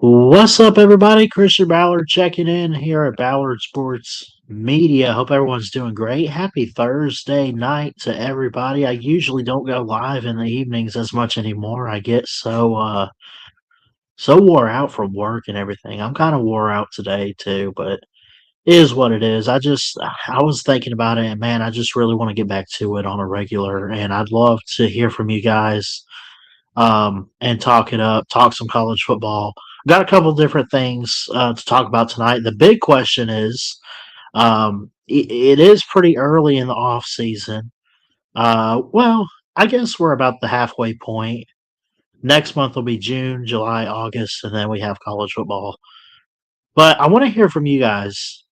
What's up, everybody? Christian Ballard checking in here at Ballard Sports Media. Hope everyone's doing great. Happy Thursday night to everybody. I usually don't go live in the evenings as much anymore. I get so wore out from work and everything. I'm kind of wore out today too, but it is what it is. I was thinking about it, and man, I just really want to get back to it on a regular. And I'd love to hear from you guys and talk it up, talk some college football. Got a couple different things to talk about tonight. The big question is, it is pretty early in the off season. Well, I guess we're about the halfway point. Next month will be June, July, August, and then we have college football. But I want to hear from you guys.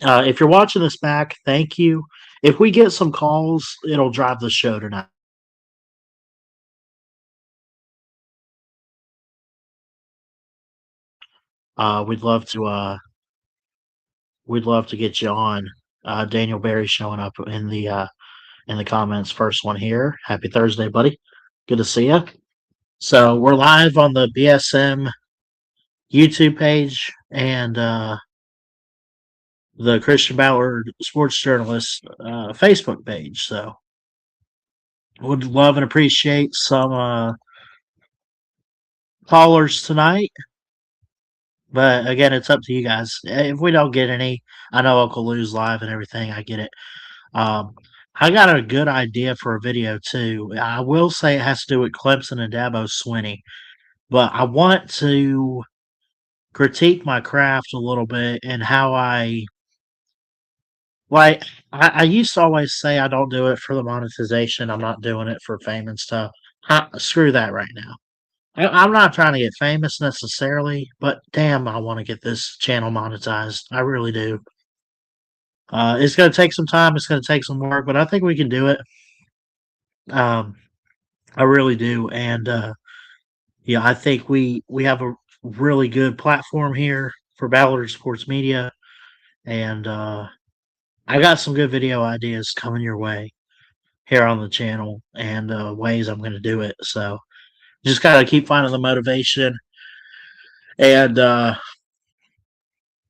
If you're watching this back, thank you. If we get some calls, it'll drive the show tonight. Uh, we'd love to uh, we'd love to get you on. Daniel Barry showing up in the comments. First one here. Happy Thursday, buddy. Good to see you. So we're live on the BSM YouTube page and the Christian Ballard Sports Journalist Facebook page. So would love and appreciate some callers tonight. But again, it's up to you guys. If we don't get any, I know Uncle Lou's live and everything. I get it. Um, I got a good idea for a video too. I will say it has to do with Clemson and Dabo Swinney, but I want to critique my craft a little bit and how like. I used to always say I don't do it for the monetization. I'm not doing it for fame and stuff. Screw that right now. I'm not trying to get famous necessarily, but damn, I want to get this channel monetized. I really do. It's going to take some time. It's going to take some work, but I think we can do it. Um, I really do, and yeah, I think we have a really good platform here for Ballard Sports Media, and I got some good video ideas coming your way here on the channel, and ways I'm going to do it. So just gotta keep finding the motivation and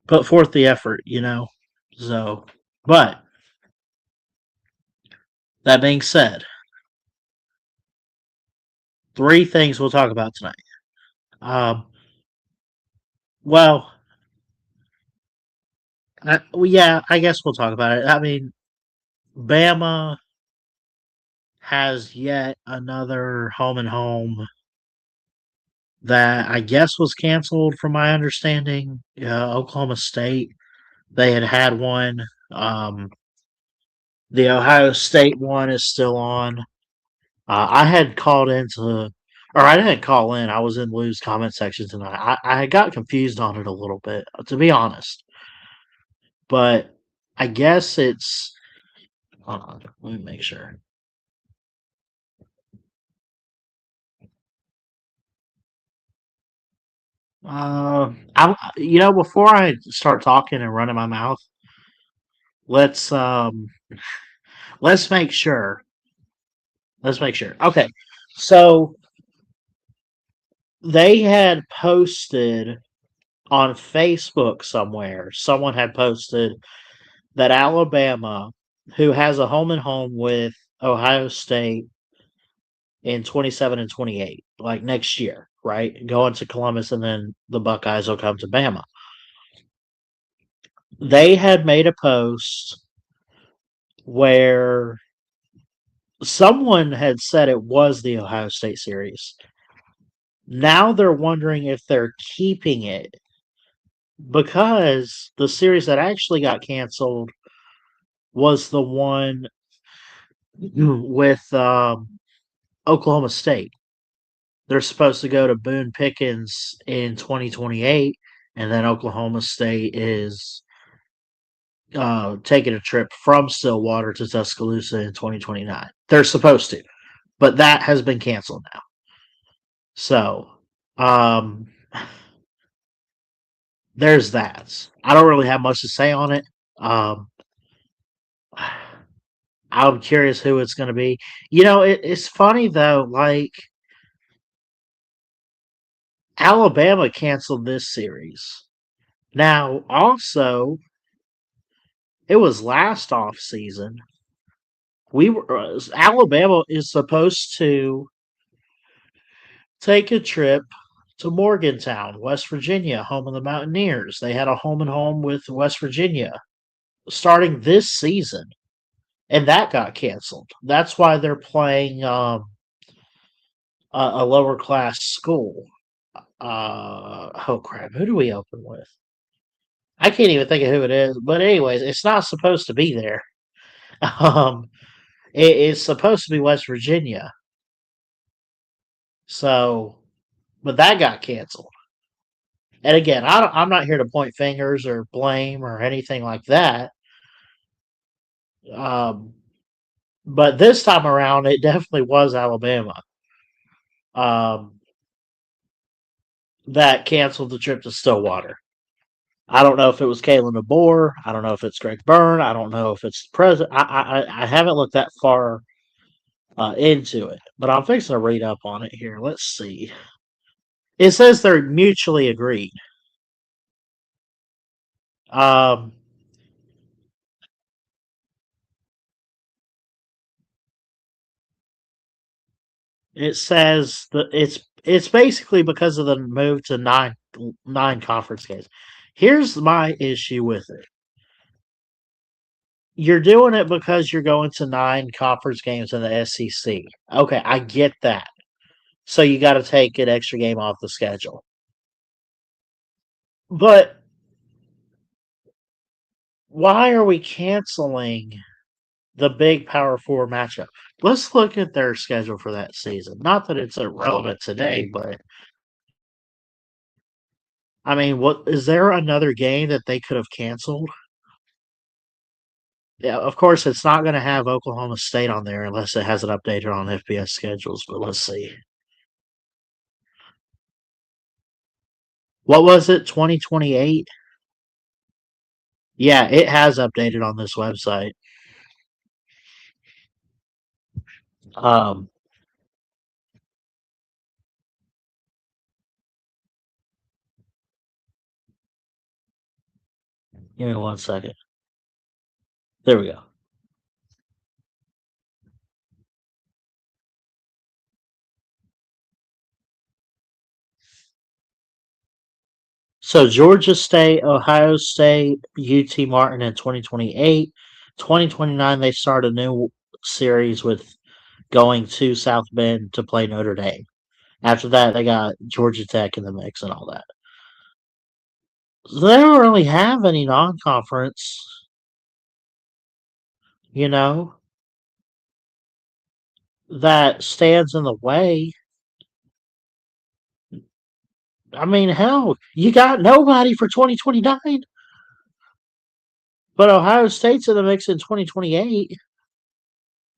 put forth the effort, you know. So, but that being said, three things we'll talk about tonight. Um, well, yeah, I guess we'll talk about it. I mean, Bama has yet another home and home that I guess was canceled from my understanding. Oklahoma State, they had one. Um, the Ohio State one is still on. I had called into, or I didn't call in. I was in Lou's comment section tonight. I got confused on it a little bit, to be honest. But I guess it's. Hold on, let me make sure. Before I start talking and running my mouth, let's um, let's make sure. Let's make sure. Okay, so they had posted on Facebook somewhere. Someone had posted that Alabama, who has a home and home with Ohio State in 27 and 28, like next year, right? Going to Columbus, and then the Buckeyes will come to Bama. They had made a post where someone had said it was the Ohio State series. Now they're wondering if they're keeping it because the series that actually got canceled was the one with Oklahoma State. They're supposed to go to Boone Pickens in 2028, and then Oklahoma State is taking a trip from Stillwater to Tuscaloosa in 2029. They're supposed to, but that has been canceled now. So, um, there's that. I don't really have much to say on it. Um, I'm curious who it's going to be. It's funny though. Like Alabama canceled this series. Now, also, it was last off season. Alabama is supposed to take a trip to Morgantown, West Virginia, home of the Mountaineers. They had a home and home with West Virginia starting this season, and that got canceled. That's why they're playing a lower class school. Oh crap! Who do we open with? I can't even think of who it is. But anyways, it's not supposed to be there. Um, it's supposed to be West Virginia. So, but that got canceled. And again, I'm not here to point fingers or blame or anything like that. Um, but this time around, it definitely was Alabama um, that canceled the trip to Stillwater. I don't know if it was Kalen DeBoer. I don't know if it's Greg Byrne. I don't know if it's the president. I haven't looked that far into it, but I'm fixing to read up on it here. Let's see. It says they're mutually agreed. Um, it says that it's basically because of the move to nine conference games. Here's my issue with it. You're doing it because you're going to nine conference games in the SEC. Okay, I get that. So you got to take an extra game off the schedule. But why are we canceling the big Power Four matchup? Let's look at their schedule for that season. Not that it's irrelevant today, but I mean, what is there another game that they could have canceled? Yeah, of course, it's not going to have Oklahoma State on there unless it has it updated on FBS schedules. But let's see. What was it? 2028? Yeah, it has updated on this website. Um, Give me 1 second. There we go. So Georgia State, Ohio State, UT Martin in 2028. 2029, they start a new series with going to South Bend to play Notre Dame. After that, they got Georgia Tech in the mix and all that. So they don't really have any non-conference, you know, that stands in the way. I mean, hell, you got nobody for 2029, but Ohio State's in the mix in 2028.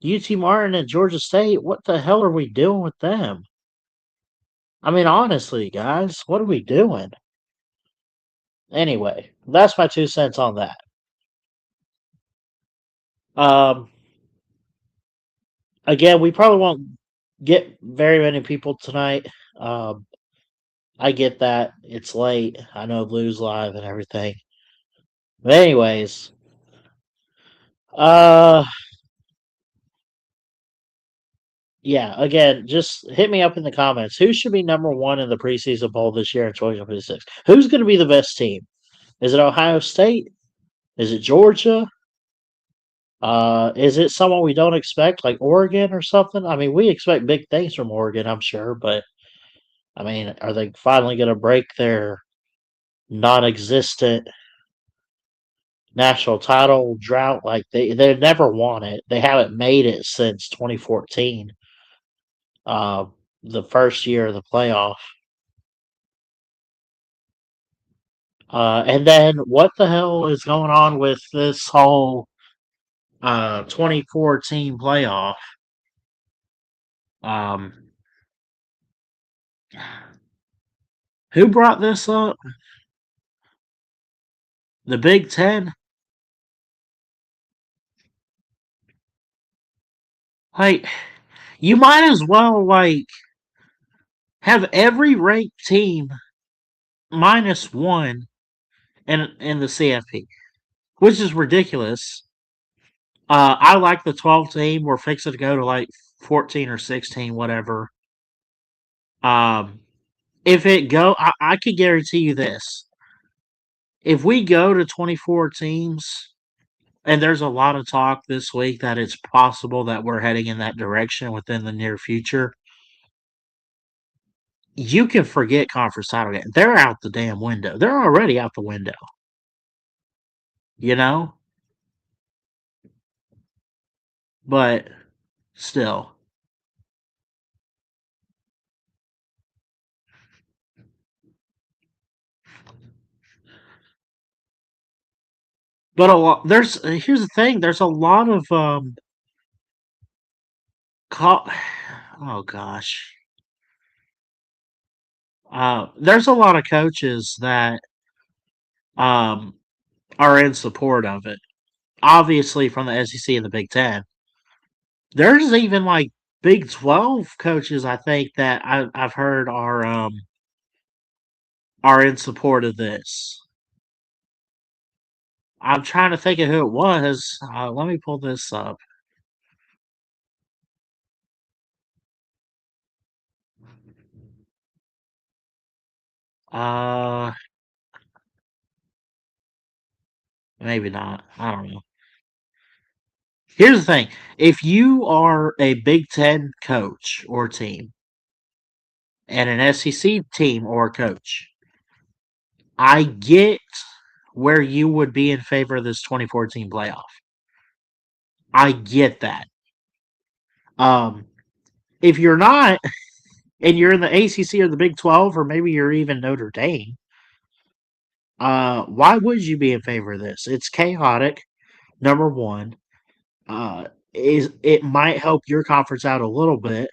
UT Martin and Georgia State, what the hell are we doing with them? I mean, honestly, guys, what are we doing? Anyway, that's my 2 cents on that. Um, Again, we probably won't get very many people tonight. Um, I get that it's late. I know Blues Live and everything. But anyways, uh, yeah. Again, just hit me up in the comments. Who should be number one in the preseason poll this year in 2026? Who's going to be the best team? Is it Ohio State? Is it Georgia? Is it someone we don't expect, like Oregon or something? I mean, we expect big things from Oregon, I'm sure, but I mean, are they finally going to break their non-existent national title drought? Like they never won it. They haven't made it since 2014, uh, the first year of the playoff. And then what the hell is going on with this whole 2014 playoff? Um, who brought this up? The Big Ten? Like, you might as well, like, have every ranked team minus one in the CFP, which is ridiculous. I like the 12 team. We're fixing to go to like 14 or 16, whatever. Um, if it go, I can guarantee you this: if we go to 24 teams, and there's a lot of talk this week that it's possible that we're heading in that direction within the near future. You can forget conference title game. They're out the damn window. They're already out the window. You know, but still. But a lot there's here's the thing. There's a lot of co- oh gosh, there's a lot of coaches that um are in support of it. Obviously, from the SEC and the Big Ten. There's even like Big 12 coaches. I think that I've heard are in support of this. I'm trying to think of who it was. Let me pull this up. Uh, maybe not. I don't know. Here's the thing: if you are a Big Ten coach or team and an SEC team or coach, I get where you would be in favor of this 2014 playoff. I get that. Um, if you're not, and you're in the ACC or the Big 12, or maybe you're even Notre Dame, why would you be in favor of this? It's chaotic. Number one, uh, is it might help your conference out a little bit,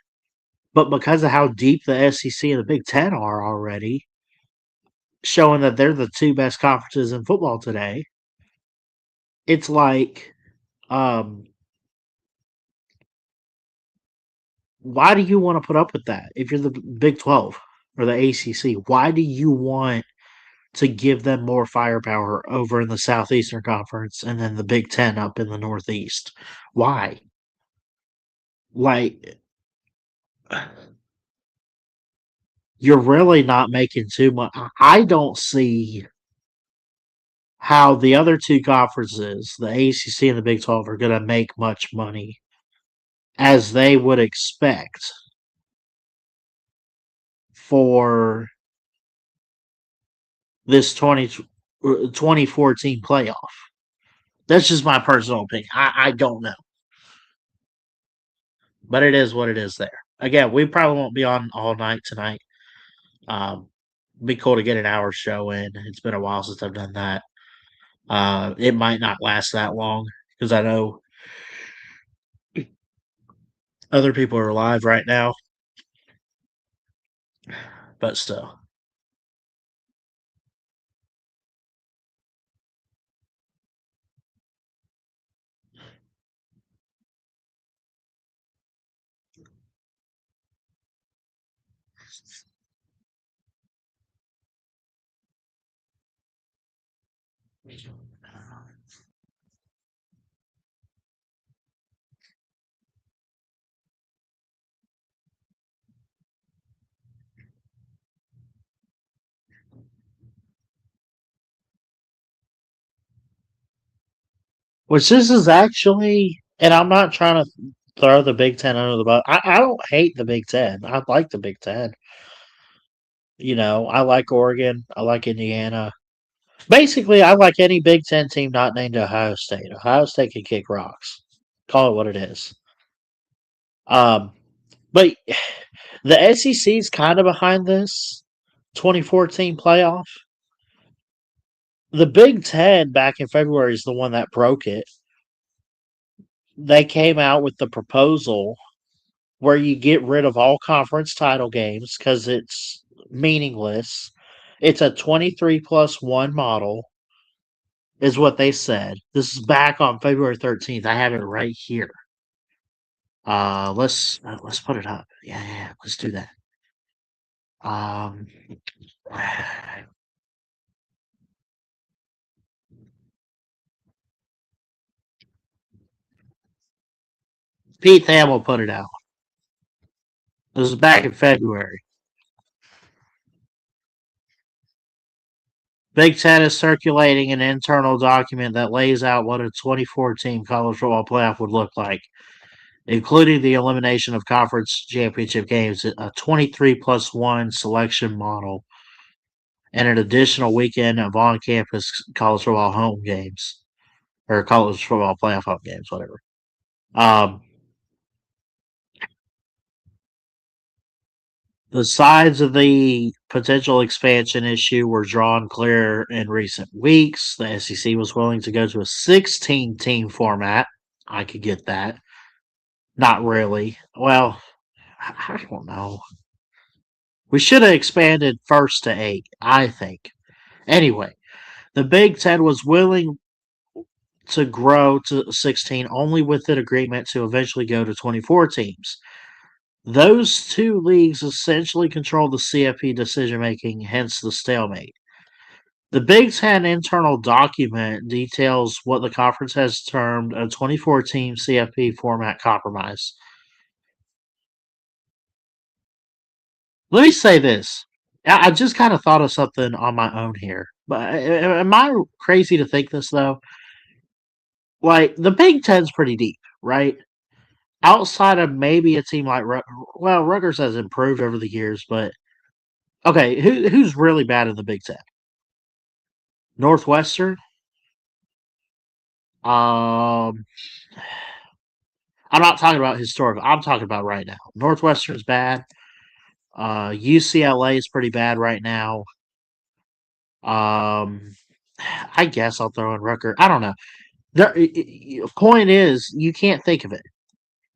but because of how deep the SEC and the Big Ten are already, showing that they're the two best conferences in football today, it's like, um, why do you want to put up with that if you're the Big 12 or the ACC? Why do you want to give them more firepower over in the Southeastern Conference and then the Big Ten up in the Northeast? Why? Like, you're really not making too much. I don't see how the other two conferences, the ACC and the Big 12, are going to make much money as they would expect for this 2014 playoff. That's just my personal opinion. I don't know. But it is what it is there. Again, we probably won't be on all night tonight. Um, be cool to get an hour show in. It's been a while since I've done that. It might not last that long because I know other people are live right now, but still. Which this is actually, and I'm not trying to throw the Big Ten under the bus. I don't hate the Big Ten. I like the Big Ten. I like Oregon. I like Indiana. Basically, I like any Big Ten team not named Ohio State. Ohio State can kick rocks. Call it what it is. Um, but the SEC is kind of behind this 2014 playoff. The Big Ten back in February is the one that broke it. They came out with the proposal where you get rid of all conference title games because it's meaningless. It's a 23 plus one model, is what they said. This is back on February 13th. I have it right here. Let's put it up. Yeah, let's do that. Um, Pete Thamel put it out. This was back in February. Big Ten is circulating an internal document that lays out what a 24 team college football playoff would look like, including the elimination of conference championship games, a 23 plus 1 selection model, and an additional weekend of on campus college football home games or college football playoff home games, whatever. Um, the sides of the potential expansion issue were drawn clear in recent weeks. The SEC was willing to go to a 16 team format. I could get that. Not really. Well, I don't know. We should have expanded first to 8, I think. Anyway, the Big Ten was willing to grow to 16 only with an agreement to eventually go to 24 teams. Those two leagues essentially control the CFP decision making, hence the stalemate. The Big Ten internal document details what the conference has termed a 24 team CFP format compromise. Let me say this. I just kind of thought of something on my own here. But am I crazy to think this, though? Like, the Big Ten's pretty deep, right? Outside of maybe a team like well, Rutgers has improved over the years, but okay, who's really bad in the Big Ten? Northwestern. Um, I'm not talking about historical. I'm talking about right now. Northwestern's bad. UCLA is pretty bad right now. Um, I guess I'll throw in Rutgers. I don't know. Point is, you can't think of it.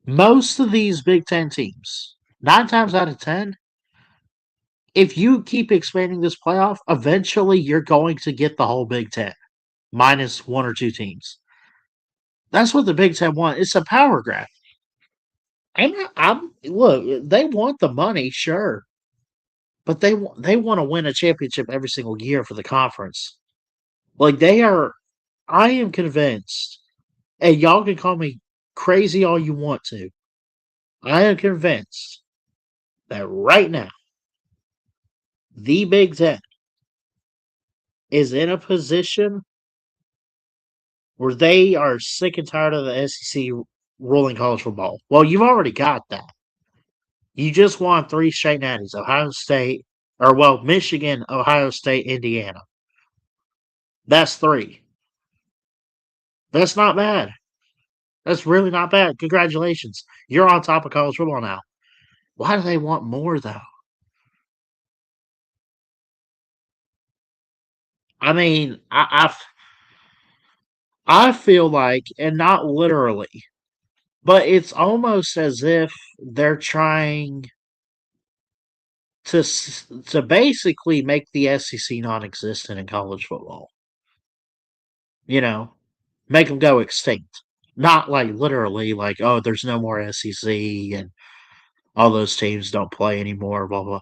Most of these Big Ten teams, 9 times out of 10, if you keep expanding this playoff, eventually you're going to get the whole Big Ten, minus 1 or 2 teams. That's what the Big Ten want. It's a power grab. I'm look. They want the money, sure, but they want to win a championship every single year for the conference. Like they are. I am convinced, and y'all can call me crazy all you want to. I am convinced that right now the Big Ten is in a position where they are sick and tired of the SEC ruling college football. Well, you've already got that. You just won 3 straight natties: Ohio State, or well, Michigan, Ohio State, Indiana. That's 3. That's not bad. That's really not bad. Congratulations. You're on top of college football now. Why do they want more, though? I mean, I feel like, and not literally, but it's almost as if they're trying to basically make the SEC non-existent in college football. You know, make them go extinct. Not like literally, like oh, there's no more SEC and all those teams don't play anymore. Blah blah.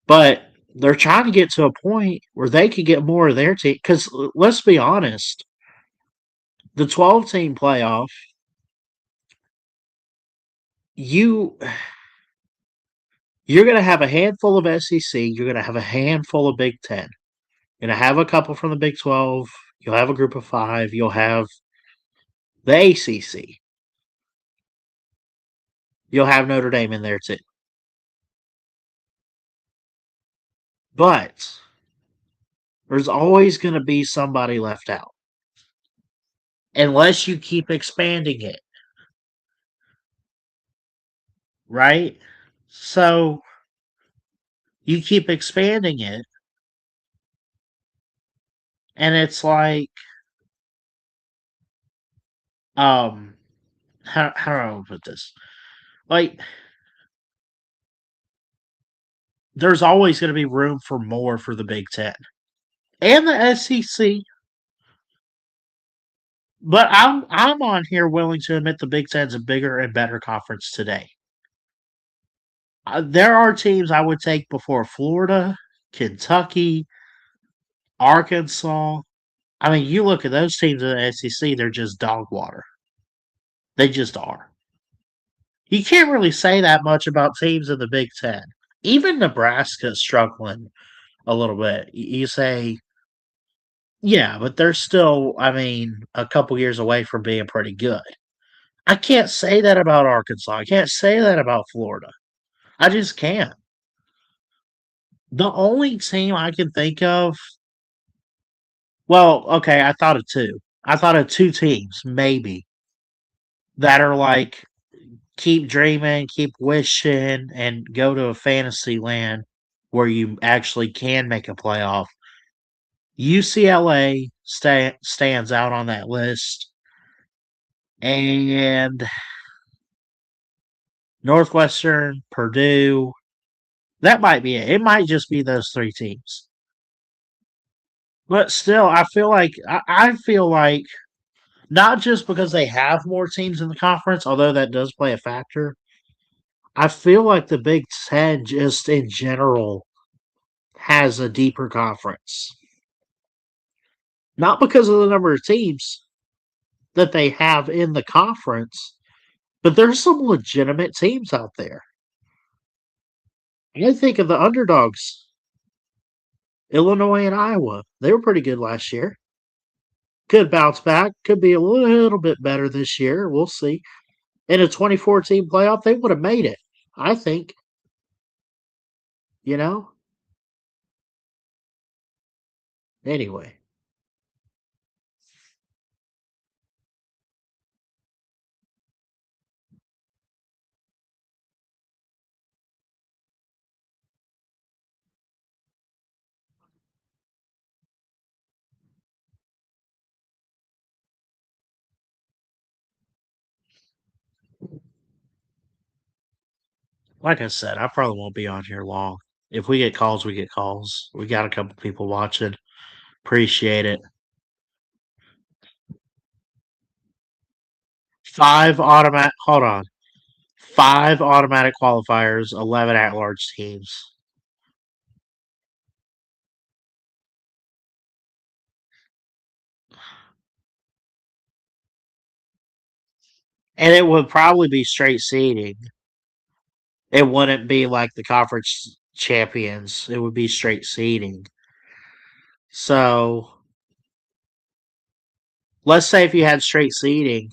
But they're trying to get to a point where they could get more of their team. Because let's be honest, the 12 team playoff, you you're going to have a handful of SEC. You're going to have a handful of Big Ten. You're going to have a couple from the Big 12. You'll have a group of 5. You'll have the ACC. You'll have Notre Dame in there too. But there's always going to be somebody left out unless you keep expanding it, right? So you keep expanding it, and it's like, um, how do I put this? Like, there's always going to be room for more for the Big Ten and the SEC. But I'm on here willing to admit the Big Ten's a bigger and better conference today. There are teams I would take before Florida, Kentucky, Arkansas. I mean, you look at those teams in the SEC, they're just dog water. They just are. You can't really say that much about teams in the Big Ten. Even Nebraska's struggling a little bit. You say, yeah, but they're still, I mean, a couple years away from being pretty good. I can't say that about Arkansas. I can't say that about Florida. I just can't. The only team I can think of, well, okay, I thought of two. I thought of two teams, maybe, that are like keep dreaming, keep wishing, and go to a fantasy land where you actually can make a playoff. UCLA stands out on that list, and Northwestern, Purdue. That might be it. It might just be those three teams. But still, I feel like not just because they have more teams in the conference, although that does play a factor. I feel like the Big Ten, just in general, has a deeper conference. Not because of the number of teams that they have in the conference, but there's some legitimate teams out there. I think of the underdogs, Illinois and Iowa. They were pretty good last year. Could bounce back. Could be a little bit better this year. We'll see. In a 2014 playoff, they would have made it. I think. You know. Anyway, like I said, I probably won't be on here long. If we get calls, we get calls. We got a couple people watching. Appreciate it. 5 automatic. Hold on. 5 automatic qualifiers. 11 at-large teams. And it would probably be straight seeding. It wouldn't be like the conference champions. It would be straight seeding. So let's say if you had straight seeding,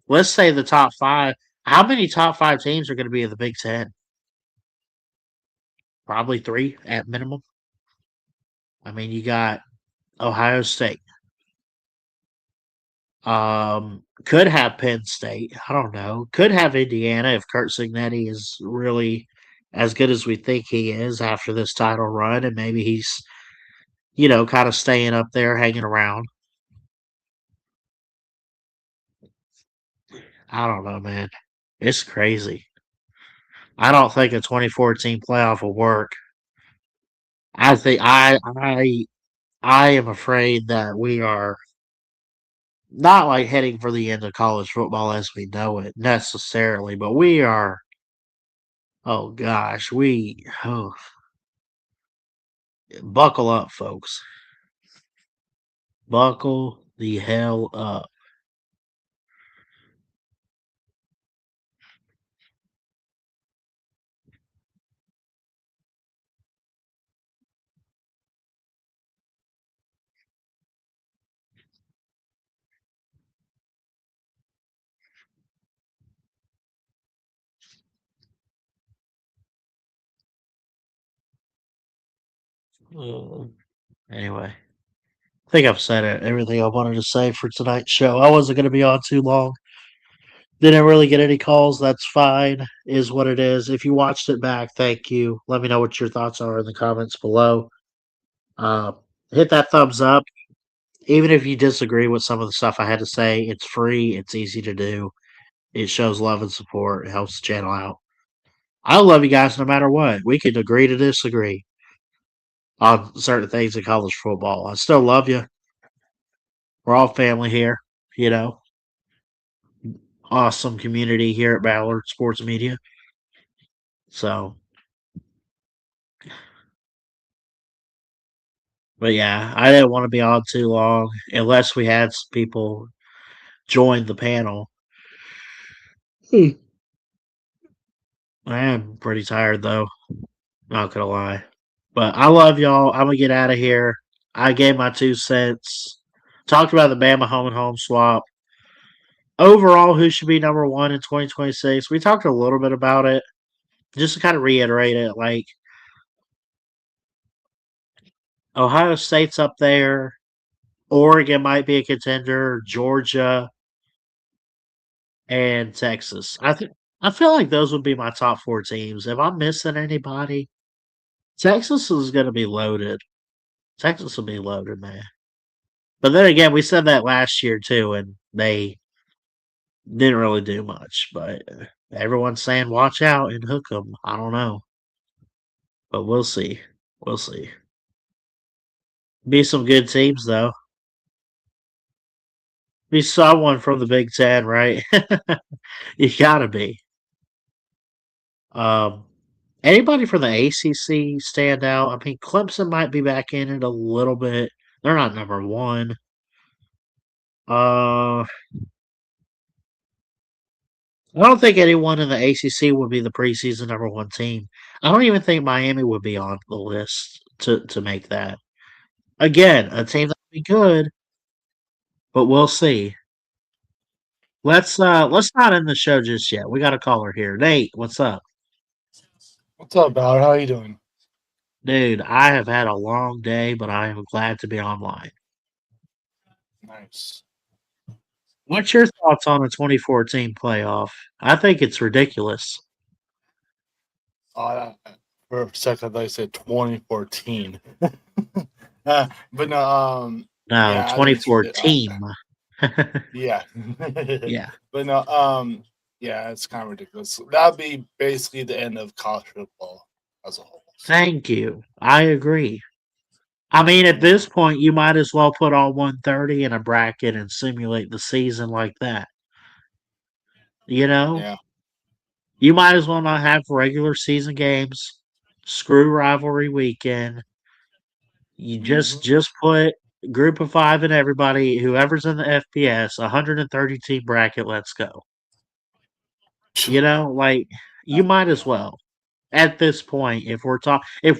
let's say the top five. How many top five teams are going to be in the Big Ten? Probably three at minimum. I mean, you got Ohio State. Could have Penn State. I don't know. Could have Indiana if Kurt Signetti is really as good as we think he is after this title run, and maybe he's kind of staying up there, hanging around. I don't know, man. It's crazy. I don't think a 2014 playoff will work. I think I am afraid that we are not like heading for the end of college football as we know it necessarily, but we are. Oh gosh, buckle up, folks. Buckle the hell up. Uh, anyway, I think I've said it. Everything I wanted to say for tonight's show. I wasn't going to be on too long. Didn't really get any calls. That's fine. Is what it is. If you watched it back, thank you. Let me know what your thoughts are in the comments below. Uh, Hit that thumbs up. Even if you disagree with some of the stuff I had to say, it's free. It's easy to do. It shows love and support. It helps the channel out. I love you guys no matter what. We can agree to disagree on certain things in college football. I still love you. We're all family here, you know. Awesome community here at Ballard Sports Media. So, but yeah, I didn't want to be on too long unless we had some people join the panel. Hmm. I am pretty tired though, not gonna lie. But I love y'all. I'm gonna get out of here. I gave my 2 cents. Talked about the Bama home and home swap. Overall, who should be number one in 2026? We talked a little bit about it. Just to kind of reiterate it, like Ohio State's up there. Oregon might be a contender. Georgia and Texas. I feel like those would be my top 4 teams. If I'm missing anybody, Texas is going to be loaded. Texas will be loaded, man. But then again, we said that last year too, and they didn't really do much. But everyone's saying watch out and hook them. I don't know, but we'll see. We'll see. Be some good teams though. Be someone from the Big Ten, right? You gotta be. Um, Anybody from the ACC stand out? I mean, Clemson might be back in it a little bit. They're not number one. I don't think anyone in the ACC would be the preseason number one team. I don't even think Miami would be on the list to make that. Again, a team that would be good, but we'll see. Let's not end the show just yet. We got a caller here. Nate, what's up? What's up, Ballard? How you doing? Dude, I have had a long day, but I am glad to be online. Nice. What's your thoughts on the 2014 playoff? I think it's ridiculous. Uh, for a second, I thought you said 2014. But no, No, yeah, I think it's 24 team. yeah. Yeah. But no, yeah, it's kind of ridiculous. That'd be basically the end of college football as a whole. So, Thank you. I agree. I mean, at yeah, this point, you might as well put all 130 in a bracket and simulate the season like that. You know? yeah. You might as well not have regular season games. Screw rivalry weekend. You Mm-hmm. just put group of 5 and everybody, whoever's in the FPS, 130 team bracket, let's go. You know, like you might as Yeah, well at this point. If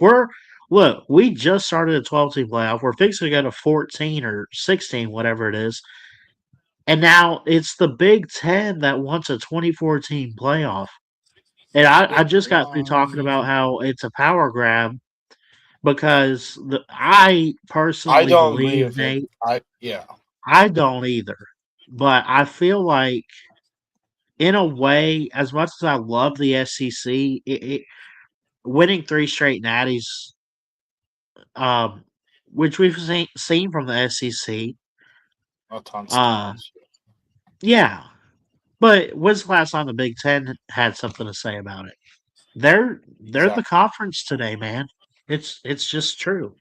we're look, we just started a 12 team playoff. We're fixing to go to 14 or 16, whatever it is, and now it's the Big Ten that wants a 24 team playoff. And I it, just got through talking about how it's a power grab because I I personally don't agree believe, with it. Nate, Yeah, I don't either. But I feel like in a way, as much as I love the SEC, winning 3 straight natties, um, which we've seen from the SEC. a tons of Uh, times. yeah, but when's the last time the Big Ten had something to say about it? They're the Exactly. conference today, man. It's just true.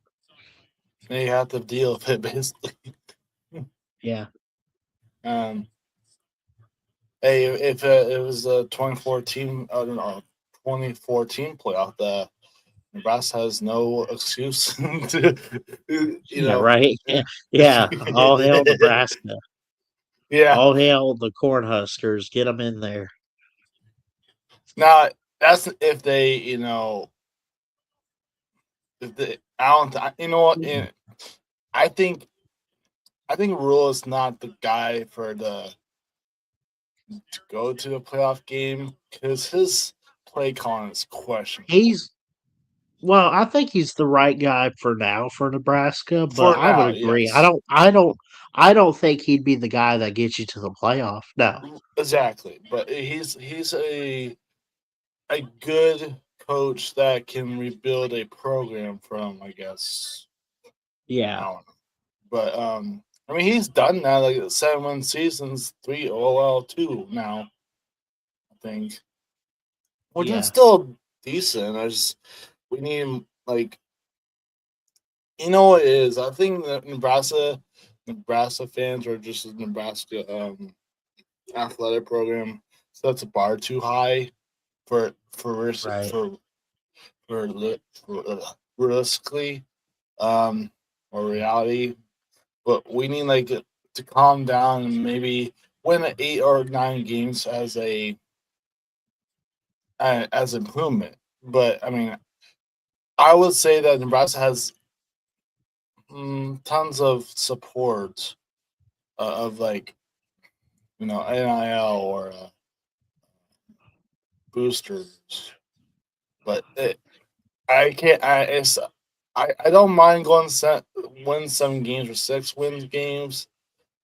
And you have to deal with it basically. Yeah, Um, Hey, if it was a 2014, I don't know, 2014 playoff, the Nebraska has no excuse to, you yeah, know. right. Yeah, all hail Nebraska. Yeah. All hail the Cornhuskers. Get them in there. Now that's if they, if they, I don't, you know what? I think, I think Rule is not the guy for the to go to the playoff game because his play calling is questionable He's Well, I think he's the right guy for now for Nebraska, but for I would now. agree. Yes. I don't think he'd be the guy that gets you to the playoff. No. Exactly, but he's a good coach that can rebuild a program from, I guess, I Yeah. don't know, but I mean he's done that like 7 seasons, 3 OL 2 now, I think, which is Yeah. still decent. I just we need him like what it is. I think that Nebraska fans are just a Nebraska athletic program sets a bar too high Right. for, realistically, um, or reality. But we need like to calm down and maybe win 8 or 9 games as improvement. But I mean, I would say that Nebraska has tons of support of like NIL or boosters, but I can't. I don't mind going win 7 games or 6 wins games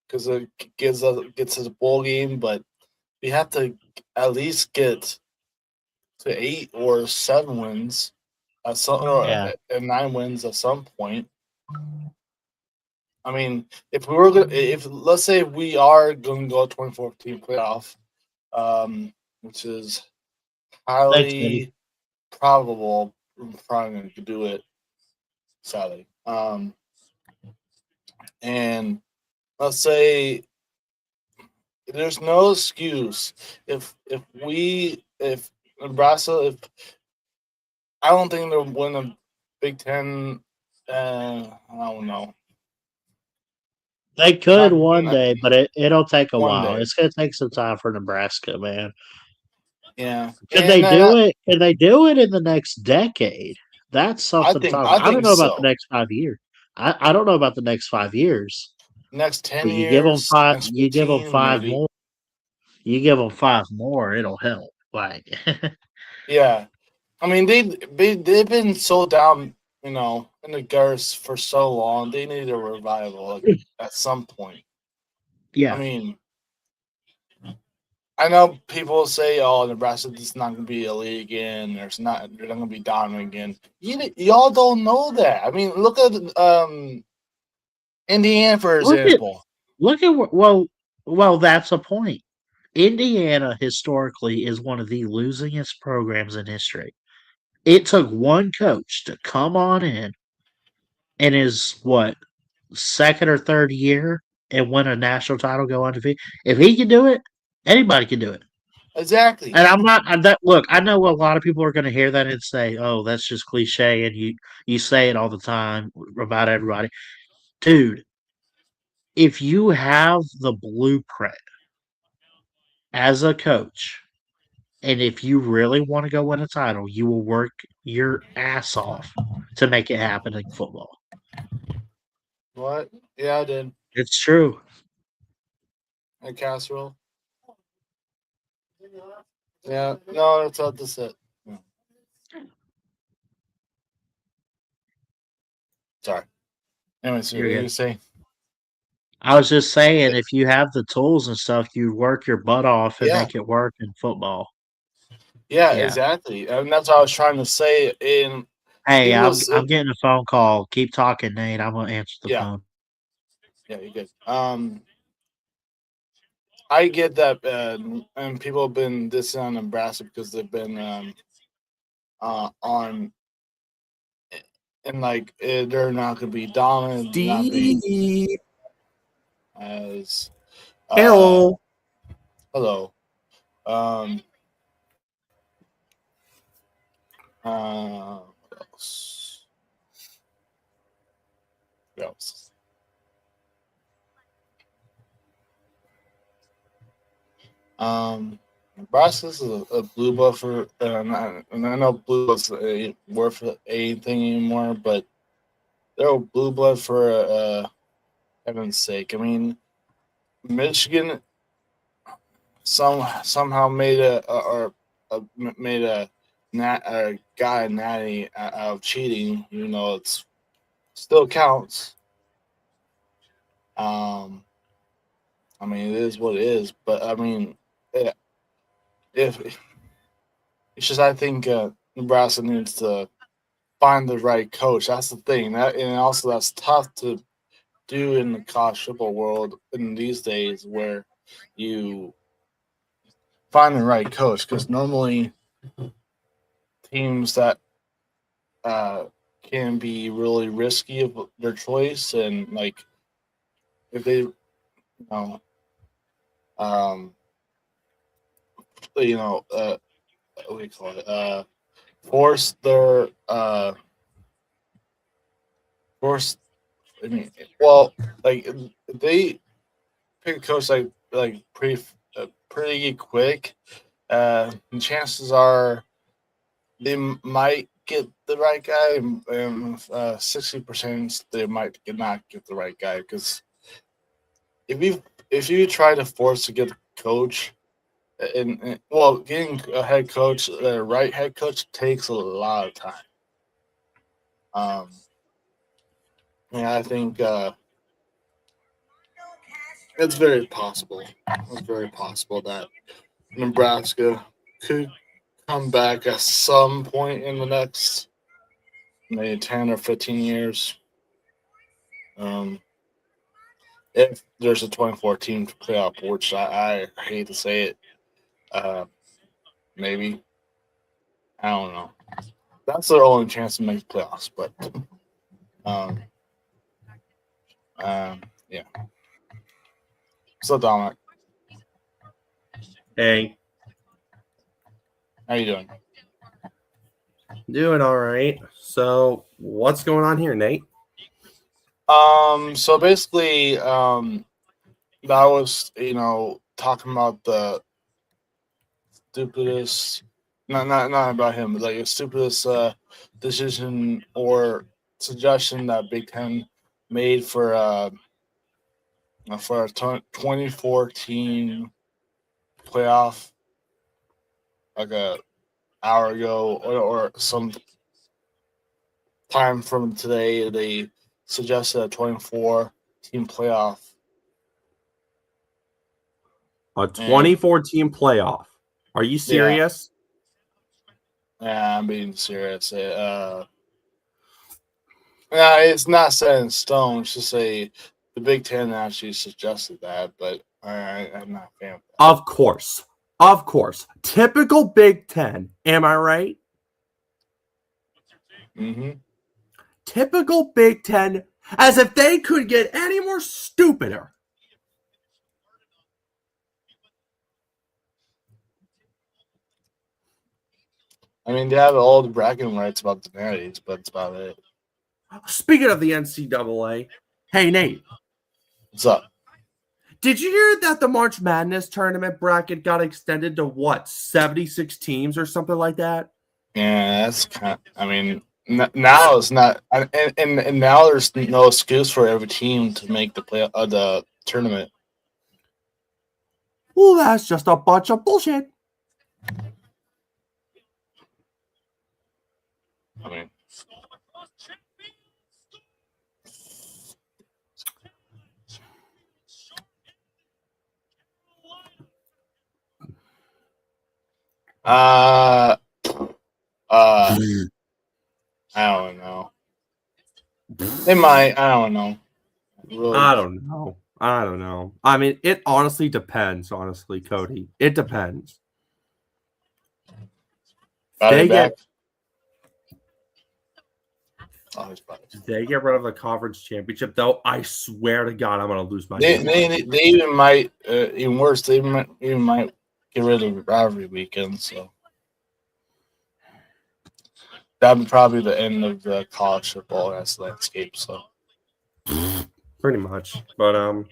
because it gets us a bowl game, but we have to at least get to 8 or 7 wins at some or Yeah. 9 wins at some point. I mean, if we were gonna, if let's say we are going to go 2014 playoff, which is Thanks, buddy. highly probable, we're probably going to do it. Sadly, and let's say there's no excuse if Nebraska if I don't think they'll win a Big Ten. I don't know. They could one Not day, but it'll take a one while. day. It's gonna take some time for Nebraska, man. Yeah, Could they and do it? Can they do it in the next decade? That's something to talk I about. I don't think know about the so. next 5 years. I don't know about the next 5 years. Next ten But you give them years, five. next You give them 15, five maybe. more. You give them five more. It'll help. Like, Yeah, I mean they've been so down, in the girth for so long. They need a revival at some point. I yeah. mean, I know people say, "Oh, Nebraska's not going to be elite again. They're not going to be dominant again." Y'all don't know that. I mean, look at Indiana for Look at example. well. That's a point. Indiana historically is one of the losingest programs in history. It took one coach to come on in his second or third year and win a national title, go undefeated. If he can do it, anybody can do it. Exactly. And I'm not that. Look, I know a lot of people are going to hear that and say, "Oh, that's just cliche," and you say it all the time about everybody, dude. If you have the blueprint as a coach, and if you really want to go win a title, you will work your ass off to make it happen in football. What? Yeah, I did. It's true. A casserole. Yeah. No, that's it. Yeah. Sorry. Anyways, what You're you good. say? I was just saying, if you have the tools and stuff, you work your butt off and Yeah. make it work in football. Yeah. Yeah. Exactly. And that's what I was trying to say. And Hey, people I'm was I'm getting a phone call. Keep talking, Nate. I'm gonna answer the yeah. phone. Yeah. You're good. I get that, and people have been dissing on Nebraska because they've been on and like they're not going to be dominant, not be Steve, as uh hello. hello. Um, what else? What else? Nebraska's a blue buff for, and I know blue buffs ain't worth anything anymore, but they're a blue blood for heaven's sake. I mean, Michigan somehow made made a guy natty out of cheating. Even though it's still counts. Um, I mean, it is what it is. But I mean, eh, if it's just, I think Nebraska needs to find the right coach. That's the thing. And also that's tough to do in the college football world in these days, where you find the right coach, because normally teams that uh, can be really risky of their choice, and like if they know um, you know uh, what do you call it? Force their force. I mean, well, like they pick a coach like pretty quick. And chances are they might get the right guy, and 60% they might not get the right guy because if you try to force to get a coach, and well, getting a head coach, the right head coach takes a lot of time. Um, and I think it's very possible. It's very possible that Nebraska could come back at some point in the next maybe 10 or 15 years. Um, if there's a 2014 playoff, which I hate to say it, uh, maybe I don't know. That's their only chance to make playoffs. But um, yeah. So Dominic, Hey, how you doing? doing all right. So, what's going on here, Nate? So basically, that was talking about the stupidest, not about him, but like the stupidest decision or suggestion that Big Ten made for a 2014 playoff, like a hour ago or some time from today. They suggested a 24 team playoff, A and 2014 playoff. Are you yeah, serious? yeah, I'm being serious. Yeah, it's not set in stone. It's just the Big Ten actually suggested that, but I'm not a fan of that. Of course. Of course. Typical Big Ten. Am I right? Mm-hmm. Typical Big Ten. As if they could get any more stupider. I mean, they have all the bragging rights about the marriage, but that's about it. Speaking of the NCAA, hey, Nate, What's up? did you hear that the March Madness tournament bracket got extended to what, 76 teams or something like that? Yeah, that's kind. I mean, now it's not, and now there's no excuse for every team to make the tournament. Well, that's just a bunch of bullshit. I mean, uh, uh, I don't know. They might. I don't know. Really, I don't know. I don't know. I mean, it honestly depends, honestly, Cody. It depends. Body They back. get Oh, his body. they get rid of the conference championship, though. I swear to God, I'm gonna lose my They, damn they, mind. they even might, even worse, they might get rid of rivalry weekend. So that'd be probably the end of the college football as landscape. So, Pretty much. But and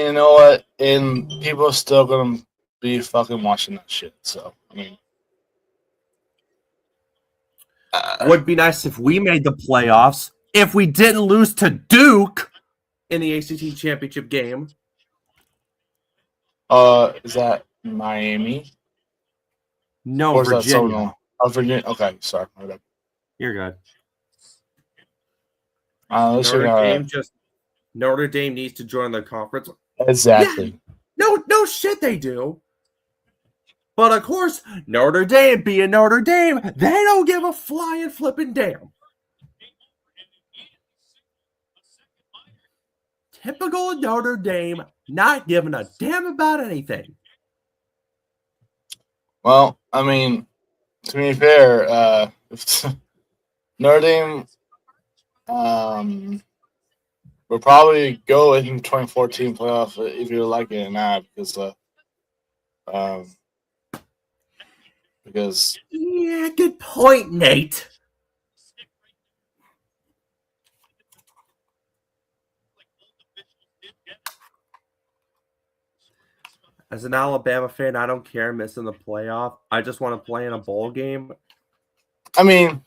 you know what? And people are still gonna be fucking watching that shit. So I mean, would be nice if we made the playoffs. If we didn't lose to Duke in the ACT championship game. is that Miami No, or is that Virginia. someone else? Oh, Virginia. Okay, sorry. My bad. You're good. Let's Notre see. Dame just Notre Dame needs to join the conference. Yeah, Exactly. no shit they do. But of course, Notre Dame being Notre Dame, they don't give a flying flipping damn. Typical Notre Dame, not giving a damn about anything. Well, I mean, to be fair, Notre Dame will probably go in 2014 playoff if you like it or not because um, because Yeah, good point, Nate. As an Alabama fan, I don't care missing the playoff. I just want to play in a bowl game. I mean,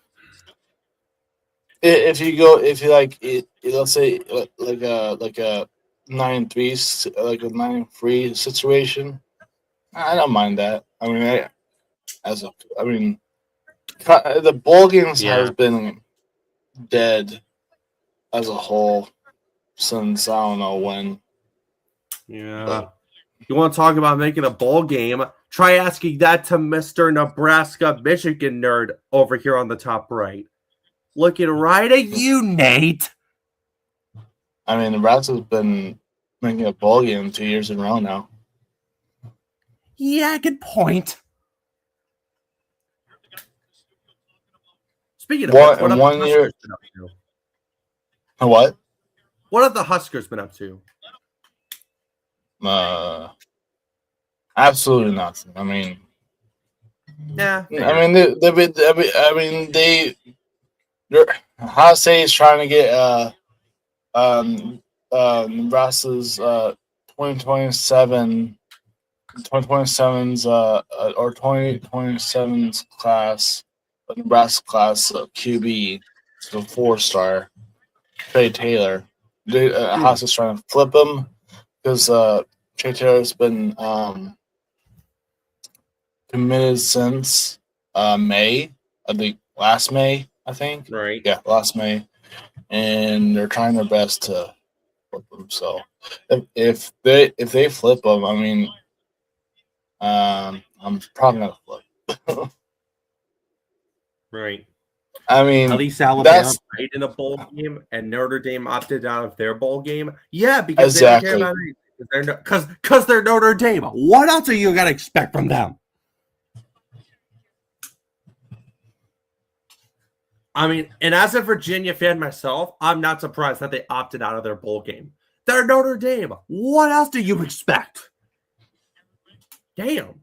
if you like it, let's say like a 9-3 like a 9-3 situation, I don't mind that. I mean, the bowl games has been dead as a whole since I don't know when. Yeah. But, You want to talk about making a bowl game? Try asking that to Mr. Nebraska Michigan nerd over here on the top right. Looking right at you, Nate. I mean, Nebraska's been making a bowl game 2 years in a row now. Yeah, good point. Speaking of which, what have the Huskers been up to? What? What have the Huskers been up to? Absolutely nothing. I mean, Yeah. Ohio State is trying to get Nebraska's 2027's or 2027's class, Nebraska class QB, so 4-star Trey Taylor. House is trying to flip him because Trey Taylor's been committed since May, I think last May, Right. Yeah, last May, and they're trying their best to flip him. So if they flip him, I mean, I'm probably gonna flip. Right. I mean, at least Alabama played in a bowl game, and Notre Dame opted out of their bowl game. Yeah, because they don't care about it. Because they're Notre Dame. What else are you gonna expect from them? I mean, and as a Virginia fan myself, I'm not surprised that they opted out of their bowl game. They're Notre Dame. What else do you expect? Damn.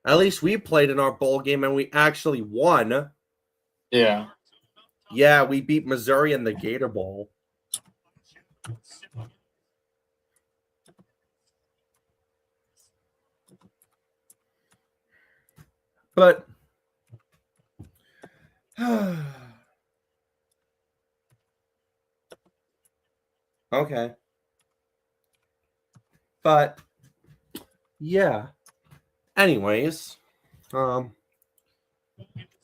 At least we played in our bowl game and we actually won. Yeah. Yeah, we beat Missouri in the Gator Bowl. But okay. But yeah. Anyways,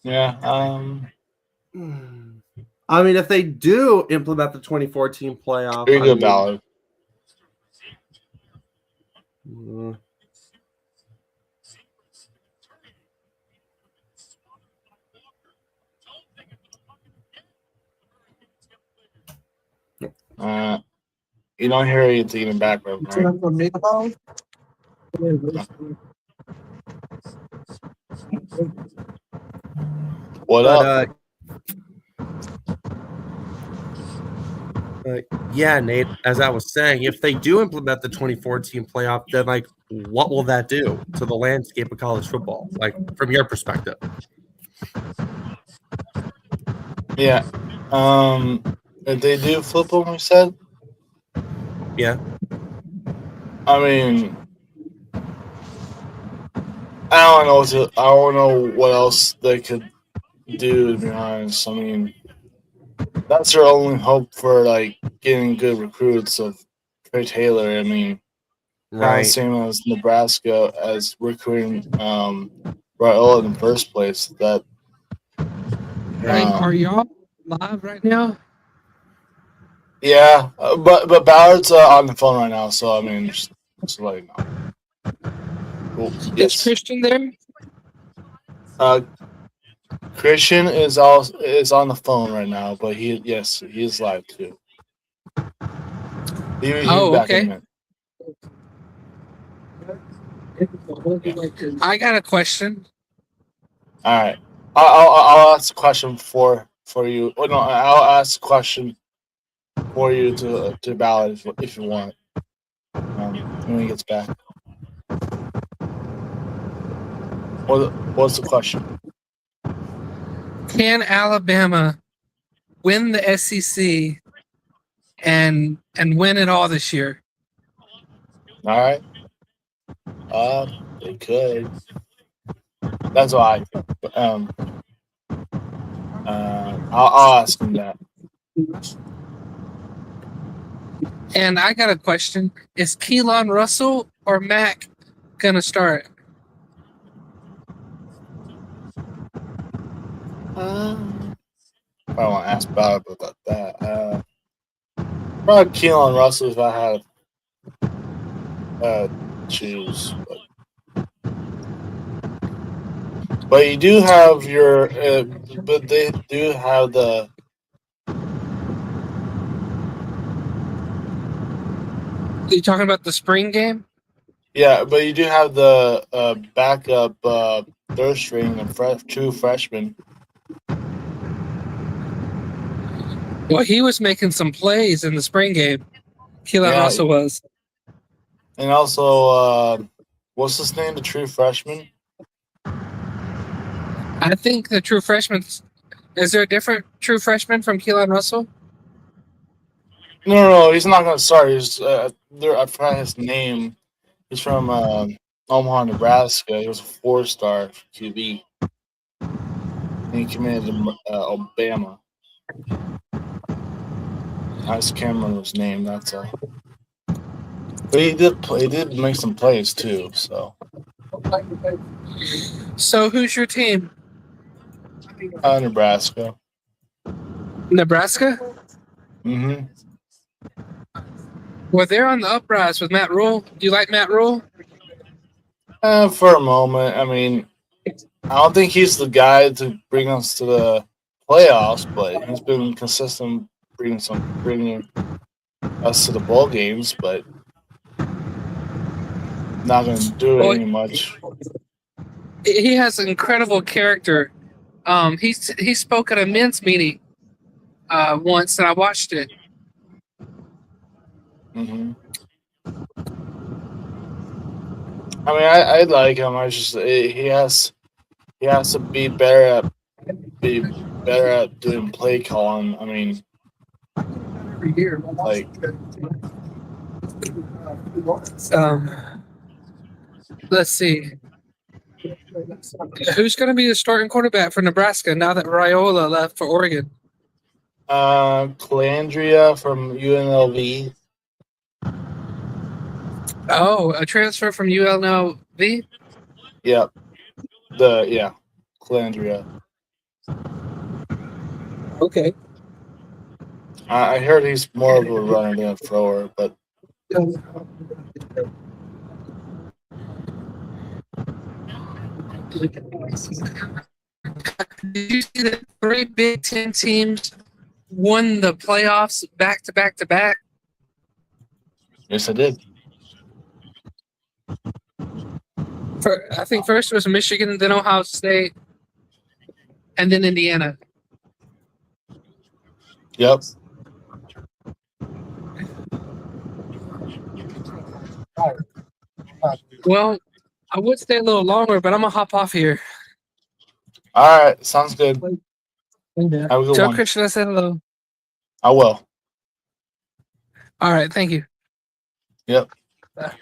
yeah. I mean, if they do implement the 2014 playoff, Very good ballot. You don't hear anything in the background, right? What up? Yeah, Nate, as I was saying, if they do implement the 2014 playoff, then like what will that do to the landscape of college football? Like from your perspective? Yeah. If they do flip them, we said? Yeah. I mean, I don't know what else they could do, to be honest. I mean, that's their only hope for like getting good recruits of Trey Taylor. I mean, right, same as Nebraska as recruiting Raiola in the first place. That are y'all live right now? Yeah, but Ballard's on the phone right now, so I mean, just let you know. Cool. Yes. Is Christian there? Christian is on the phone right now, but he's live too. He's back okay. in a minute. I got a question. All right, I'll ask a question for you. Oh, no, I'll ask a question for you to ballot if you want. When he gets back. What's the question? Can Alabama win the SEC and win it all this year? All right. They could. That's why. I'll ask him that. And I got a question: is Keelan Russell or Mac gonna start? I want to ask Bob about that. Probably Keelan Russell if I had choose. But you do have your. But they do have the. Are you talking about the spring game? Yeah, but you do have the backup third string and true freshman. Well, he was making some plays in the spring game. Keelan Russell was. And also, what's his name? The true freshman? I think the true freshman. Is there a different true freshman from Keelan Russell? No, he's not going to start. He's I forgot his name. He's from Omaha, Nebraska. He was a 4-star QB. And he committed to Bama. I just can't remember his name. That's all. But he did play. He did make some plays too. So. So who's your team? Nebraska. Nebraska? Mm-hmm. Well, they're on the uprise with Matt Rule. Do you like Matt Rule? For a moment, I mean, I don't think he's the guy to bring us to the playoffs, but he's been consistent bringing us to the bowl games, but not going to do it any much. He has incredible character. He spoke at a men's meeting once, and I watched it. Mm-hmm. I mean, I like him. I just he has to be better at doing play calling. I mean, like let's see. Who's going to be the starting quarterback for Nebraska now that Raiola left for Oregon? Calandria from UNLV. Oh, a transfer from UNLV? Yep. Calandria. Okay. I heard he's more of a runner than a thrower, but did you see that 3 Big Ten teams won the playoffs back to back to back? yes, I did. I think first was Michigan, then Ohio State, and then Indiana. Yep. Well, I would stay a little longer, but I'm gonna hop off here. All right, sounds good. Have a good Tell one. Christian I said hello. I will. All right, thank you. Yep. Bye.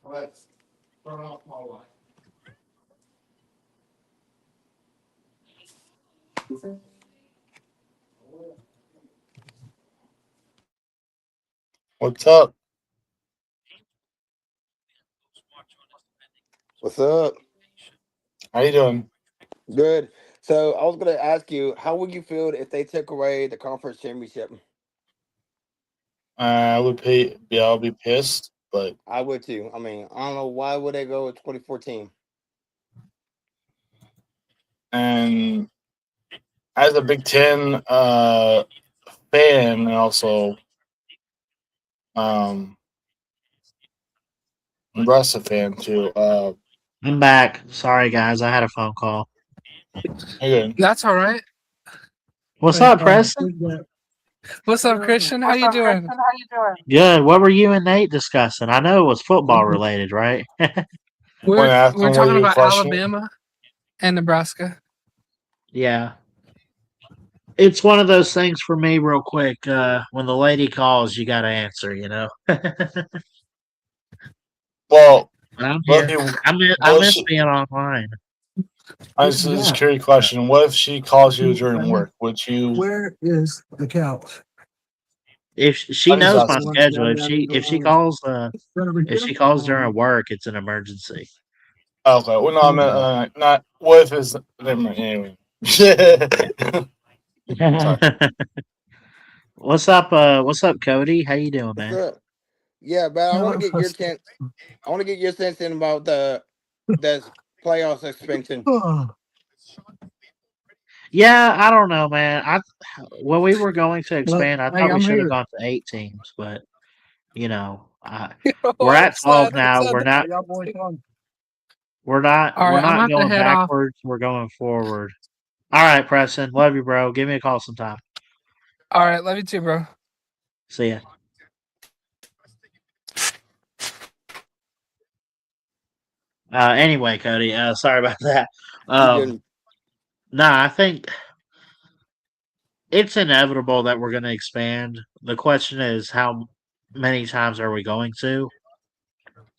Let's turn off my light. What's up? What's up? How you doing? Good. So I was gonna ask you, how would you feel if they took away the conference championship? I'll be pissed, but I would too. I mean, I don't know why would they go with 2014. and as a Big Ten fan and also um Nebraska fan too. I'm back. Sorry, guys. I had a phone call. Again, That's all right. What's up, Preston? What's up, Christian? How you doing? Good. What were you and Nate discussing? I know it was football related, right? We're ask we're him what talking your about question- Alabama and Nebraska. Yeah. It's one of those things for me, real quick. When the lady calls, you got to answer, you know? Well, I'm what here. if I miss being online. This is a scary question. What if she calls you during work? Would you? Where is the couch? If she I'm just knows my asking. schedule, if she calls during work, it's an emergency. Okay. Well, no, I meant not. What if it's anyway? Sorry. What's up? What's up, Cody? How you doing, What's man? up? Yeah, but I want to get your sense. I want to get your sense in about the playoff suspension. Yeah, I don't know, man. When we were going to expand, I Hey, thought we I'm should have here. gone to 8 teams, but you know, I'm we're at 12 glad now. said We're that. not. Y'all boys on? We're not. All We're right, I'm not about to going head off. backwards. We're going forward. All right, Preston. Love you, bro. Give me a call sometime. All right, love you too, bro. See ya. Anyway, Cody. Sorry about that. You good? Nah, I think it's inevitable that we're going to expand. The question is, how many times are we going to?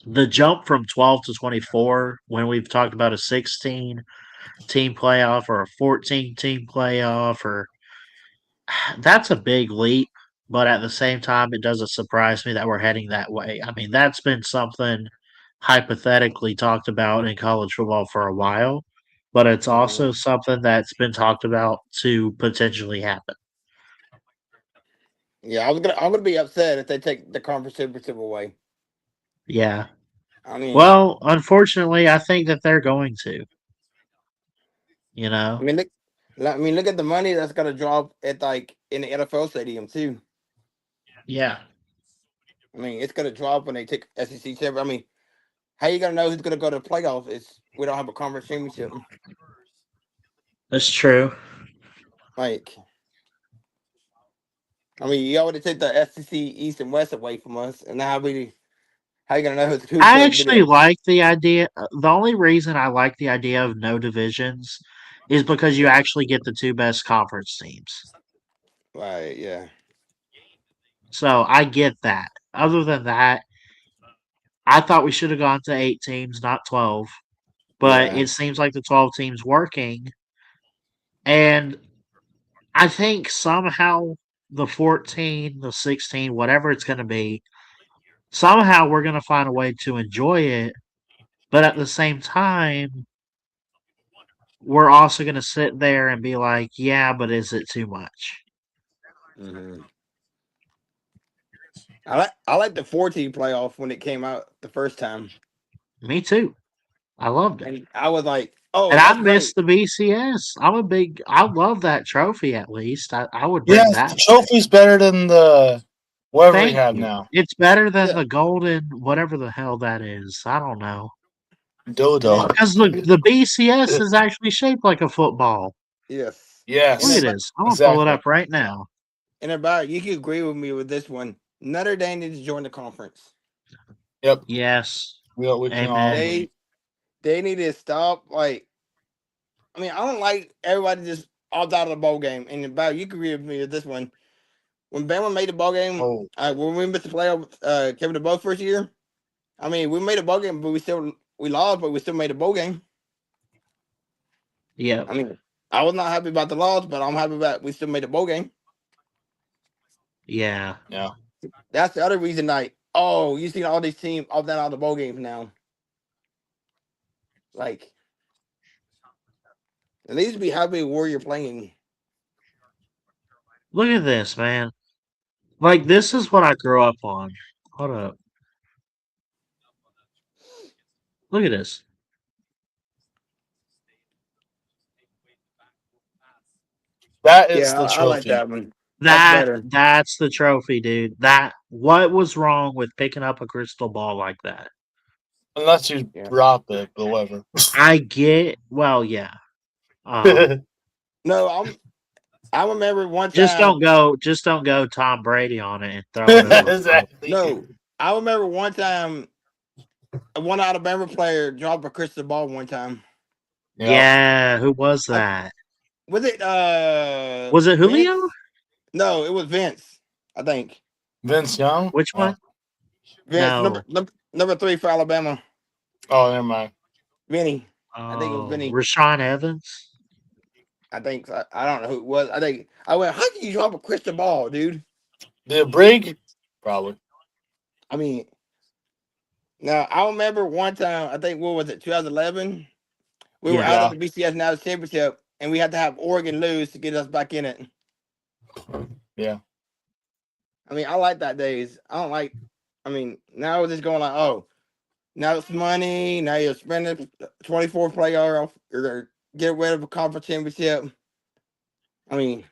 The jump from 12 to 24, when we've talked about a 16 team playoff or a 14 team playoff, or that's a big leap. But at the same time, it doesn't surprise me that we're heading that way. I mean, that's been something hypothetically talked about in college football for a while, but it's also something that's been talked about to potentially happen. Yeah, I'm gonna be upset if they take the conference championship away. Yeah. I mean, Well, unfortunately, I think that they're going to. You know? look at the money that's gonna drop at like in the NFL stadium too. Yeah. I mean, it's gonna drop when they take SEC championship. I mean, how you gonna know who's gonna go to the playoff? Is we don't have a conference championship. That's true. Like, I mean, you already take the SEC East and West away from us, and now how you gonna know who's I gonna be actually there? like the idea. The only reason I like the idea of no divisions is because you actually get the two best conference teams. Right? Yeah. So I get that. Other than that, I thought we should have gone to 8 teams, not 12. But Yeah. it seems like the 12 teams working. And I think somehow the 14, the 16, whatever it's going to be, somehow we're going to find a way to enjoy it. But at the same time, we're also going to sit there and be like, yeah, but is it too much? Mm-hmm. I like the 14 playoff when it came out the first time, Me too. I loved it. and I was like, "Oh, And I that's great." miss the BCS. I love that trophy at least. I would bring Yes, that the back. trophy's better than the whatever we Thank have you. now. It's better than Yeah, the golden, whatever the hell that is. I don't know. and Dodo. then Because the BCS is actually shaped like a football. yes, and Look Yes, at then this. I'm going to pull it exactly. up right now. about you can agree with me with this one. Notre Dame needs to join the conference. Yep. Yes. We can all Amen. agree. They need to stop. Like, I mean, I don't like everybody just opt out of the bowl game. And about you can agree with me with this one. When Bama made the bowl game, Oh, when we missed the playoff, Kevin DeBoer first year. I mean, we made a bowl game, but we lost, but we still made a bowl game. Yep. I mean, I was not happy about the loss, but I'm happy about we still made a bowl game. Yeah. yeah. That's the other reason. Like, oh, you see all these teams opt out of the bowl games now. Like, at least be happy where you're playing. Look at this, man. Like, this is what I grew up on. Hold up. Look at this. That is Yeah, the I like trophy. that one. That's better. That's the trophy, dude. What was wrong with picking up a crystal ball like that? Unless you Yeah. drop it, but whatever. Well, yeah. Uh, No, I remember one just time. don't go Tom Brady on it and throw it over. Exactly. No, I remember one time one Alabama player dropped a crystal ball one time. Yep. Yeah, who was that? Was it Was it Vince? Julio? No, it was Vince. I think Vince Young? Which one? Vince No. number 3 for Alabama. Oh, never mind. Vinny. I think it was Oh, Vinny. Rashawn Evans. I think I don't know who it was. I think I went. How can you drop a crystal ball, dude? Did it break? Probably. I mean, now I remember one time. I think what was it, 2011? We were Yeah. out of the BCS National Championship, and we had to have Oregon lose to get us back in it. Yeah. I mean, I like that days. I don't like. I mean, now it's just going like, oh, now it's money. Now you're spending 24 playoff. You're gonna get rid of a conference championship. I mean,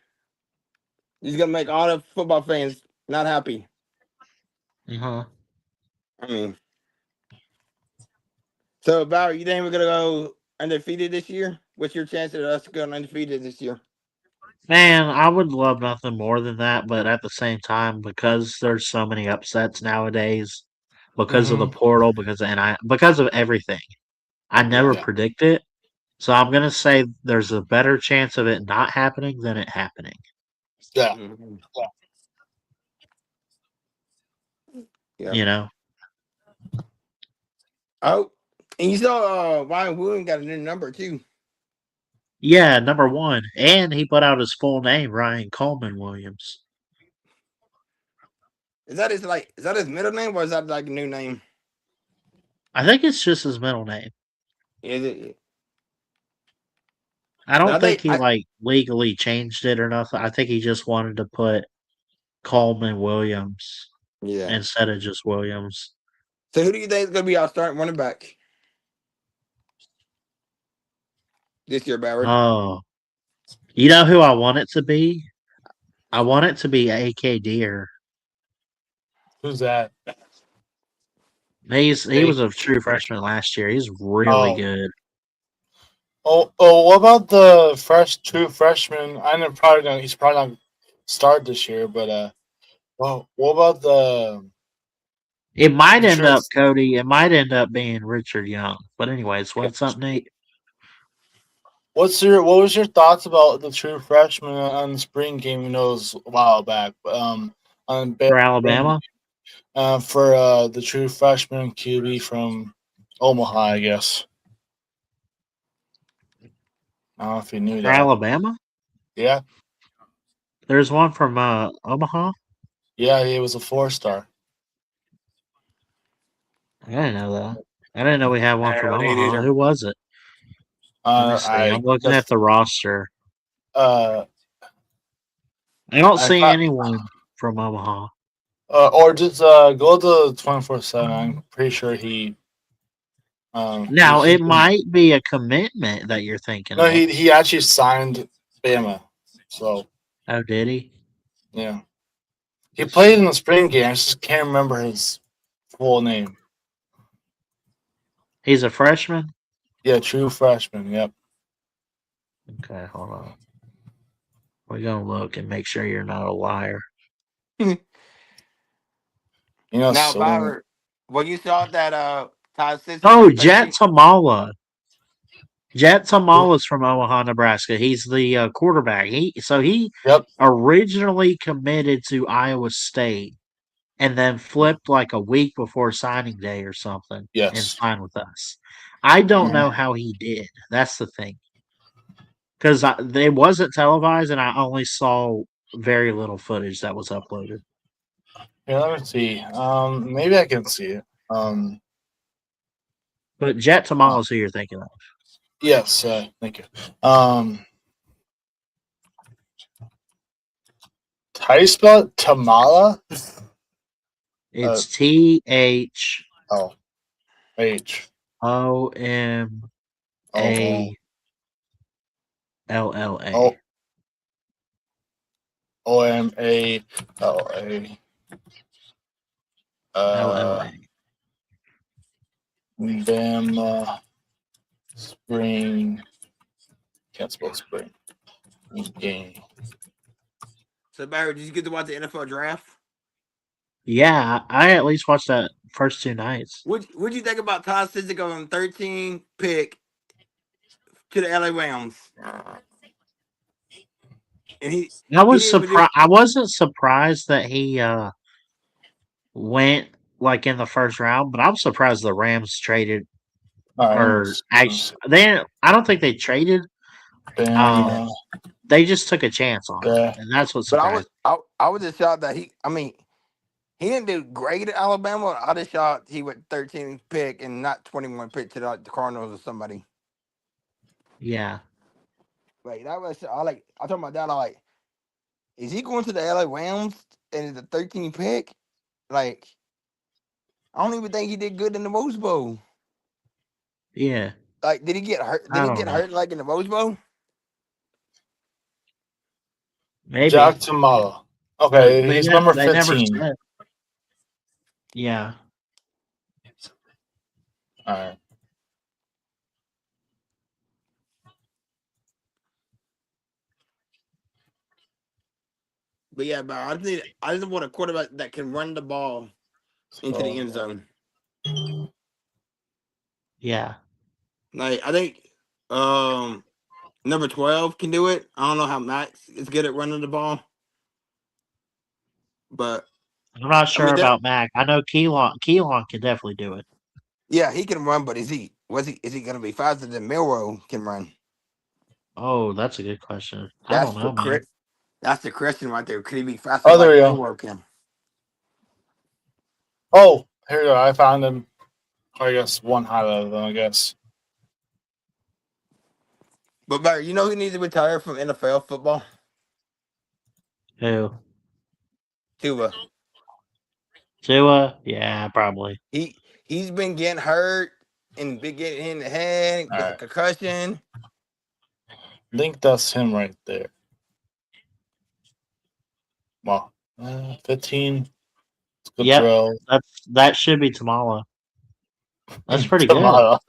you're gonna make all the football fans not happy. Uh-huh. I mean, so Barry, you think we're gonna go undefeated this year? What's your chance of us going undefeated this year? Man, I would love nothing more than that, but at the same time, because there's so many upsets nowadays, because of the Mhm. portal, because of everything, I never Yeah. predict it. So I'm gonna say there's a better chance of it not happening than it happening. Yeah. Mm-hmm. Yeah. You know? Oh, and you saw Ryan Williams got a new number too. Yeah, number one. And he put out his full name, Ryan Coleman Williams. Is that his middle name or is that like a new name? I think it's just his middle name. Is it? I But don't I think think he like legally changed it or nothing. I think he just wanted to put Coleman Williams yeah. instead of just Williams. So who do you think is gonna be our starting running back this year, Barry? Oh. You know who I want it to be? I want it to be AK Deer. Who's that? He was a true freshman last year. He's really Oh. good. Oh, what about the true freshman? He's probably not gonna start this year, but well, what about the It might end true? up, Cody. It might end up being Richard Young. But anyways, what's up, Nate? What was your thoughts about the true freshman on the spring game? You know, it was a while back, but on For Alabama? For the true freshman QB from Omaha, I guess. I don't know if you knew For that. Alabama? Yeah, There's one from Omaha? yeah, he was a 4-star. I didn't know that. I didn't know we had one I from don't need Omaha. either. Who was it? Let me see. I I'm looking at just the roster. uh I don't I see thought anyone from Omaha. or just go to 24/7. I'm pretty sure Now, he it might be a commitment that you're thinking no of. he actually signed Bama. So Oh, did he? yeah. He played in the spring game. I just can't remember his full name. He's a freshman? Yeah, true freshman. Yep. Okay, hold on. We're going to look and make sure you're not a liar. You know, Now, so many. Byron, when you saw that Todd Simpson Oh, went Jet 13, Tamala. Jet Tamala's from Omaha, Nebraska. He's the quarterback. He Yep. originally committed to Iowa State and then flipped like a week before signing day or something and Yes. signed with us. I don't Mhm. know how he did. That's the thing. Because it wasn't televised and I only saw very little footage that was uploaded. Yeah, let me see. Maybe I can see it. But Jet Tamala is who you're thinking of. Yes. Thank you. How do you spell it? Tamala? It's THOMALA. Oh, H. Oh, oh, OMALA. LLA. Bama spring. Can't spell spring. Game. so Byron, did you get to watch the NFL draft? Yeah, I at least watched that first 2 nights. What'd you think about Todd Simpson going 13 pick to the LA Rams? And he I was didn't even do. surprised. I wasn't surprised that he went like in the first round, but I'm surprised the Rams traded All right. or actually they. I don't think they traded. Bama. They just took a chance on him, Yeah. and that's what But surprised. I was just shocked that he. I mean, he didn't do great at Alabama. I just shocked he went 13th pick and not 21 pick to the Cardinals or somebody. Yeah, Like that was I told my dad like, is he going to the LA Rams and the 13th pick? Like, I don't even think he did good in the Rose Bowl. yeah. Like, did he get hurt? Did I he don't get know. hurt like in the Rose Bowl? Maybe. Jack Tamala. But Okay, he's number they never 15. said. Yeah. All right. But yeah, but I just want a quarterback that can run the ball into the end zone. Yeah. Like I think number 12 can do it. I don't know how Max is good at running the ball. But I'm not sure mean, about Mac. I know Keelan can definitely do it. yeah, he can run, but is he gonna be faster than Milrow can run? Oh, that's a good question. I That's don't know, man. That's the question right there. Could he be faster Oh, like there we go. Milrow can? Oh, here you go. I found him. I guess one highlight of them, I guess. But Barry, you know who needs to retire from NFL football? Who? Tua. Tua? Yeah, probably. He's been getting hurt and been getting hit in the head, All getting right. concussion. I think that's him right there. Wow. 15. It's good Yep. drill. That should be Tamala. That's pretty good. Tamala.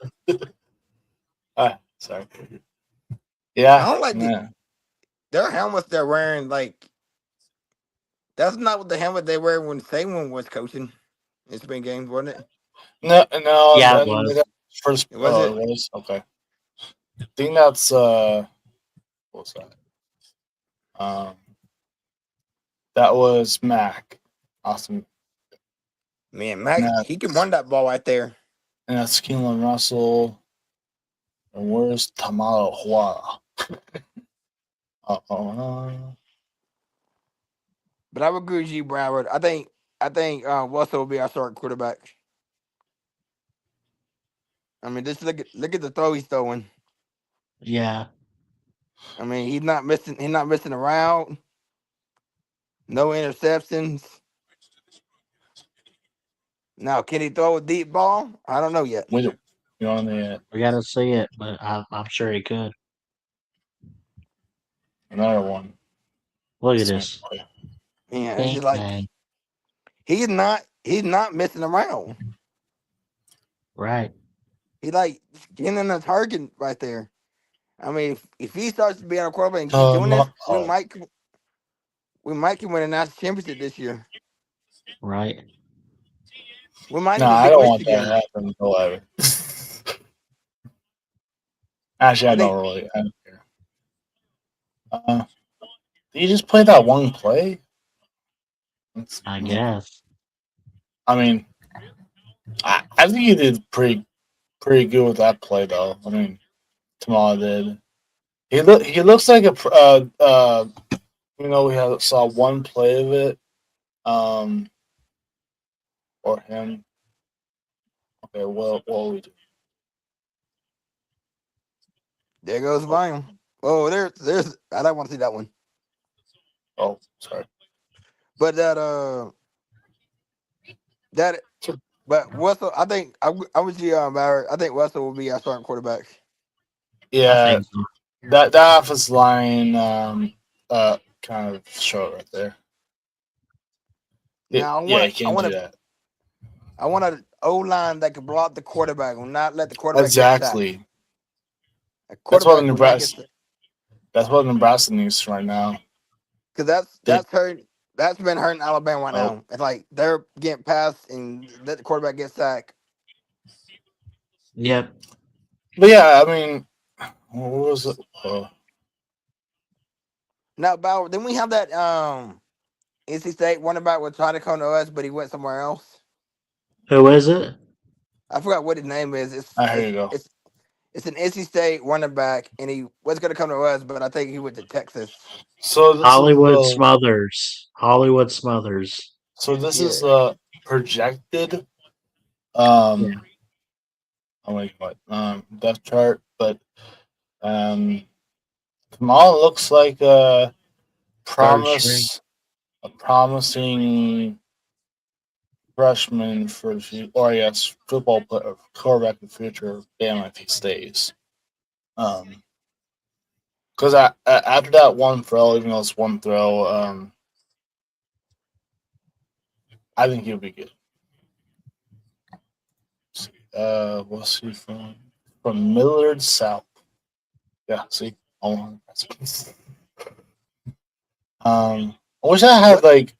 Sorry. Yeah. I don't like man. their helmets they're wearing. Like that's not what the helmet they wear when Saban was coaching in spring games, wasn't it? No, Yeah, it then was. first. Was it? It was okay. I think that's what was that? That was Mac. Awesome. Man, Mac, Nah. he can run that ball right there. And that's Keelan Russell. And where's Tamalo Huara? But I would agree with you, Broward. I think Russell will be our starting quarterback. I mean, just look at the throw he's throwing. Yeah. I mean, he's not missing a route. No interceptions. Now, can he throw a deep ball? I don't know yet. We on the We got to see it, but I'm sure he could. another one. Look at this. Yeah, it's Bang, just like bang. he's not missing around. Right. He like getting in the target right there. I mean, if he starts to be on a quarterback and keep doing this, we might can win a national championship this year. Right. We might No, even I beat don't want that Michigan. to happen until ever. Actually, I I think don't really. I don't care. Did you just play that one play? I guess. I mean, I think you did pretty good with that play, though. I mean, Tamala did. He looks like a we saw one play of it, or him. Okay, what we do? there goes volume. Oh, there's I don't want to see that one. Oh, sorry. But but Russell, I think I would see Barrett. I think Russell will be our starting quarterback. I Yeah, think so. that offensive line kind of short right there. Now You can't do that. I want an O line that can block the quarterback and not let the quarterback Exactly. get sacked. That's what Nebraska. That's what Nebraska needs right now. Because that's been hurting Alabama right now. It's like they're getting passed and let the quarterback get sacked. Yep. But yeah, I mean, what was it? Now, Bauer, didn't we have that NC State running back was trying to come to us, but he went somewhere else? Who is it? I forgot what his name is. Here you go. It's an NC State running back, and he was going to come to us, but I think he went to Texas. So this Hollywood Smothers. Hollywood Smothers. So this is projected. Yeah. Oh my god. Depth chart, but Kamal looks like a promising freshman for or yes, football player, quarterback in the future. Bama if he stays. Because after that one throw, even though it's one throw, I think he'll be good. What's he from? From Millard South. Yeah, see, I wish I had like.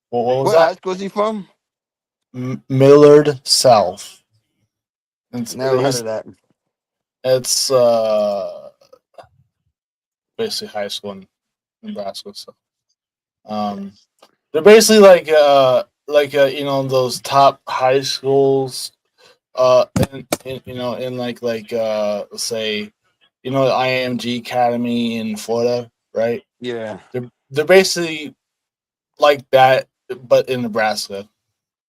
What was what that? high school is he from? Millard South. Never heard of that. It's basically high school in Nebraska. So, they're basically like those top high schools, in like let's say, the IMG Academy in Florida, right? Yeah. They're basically like that, but in Nebraska.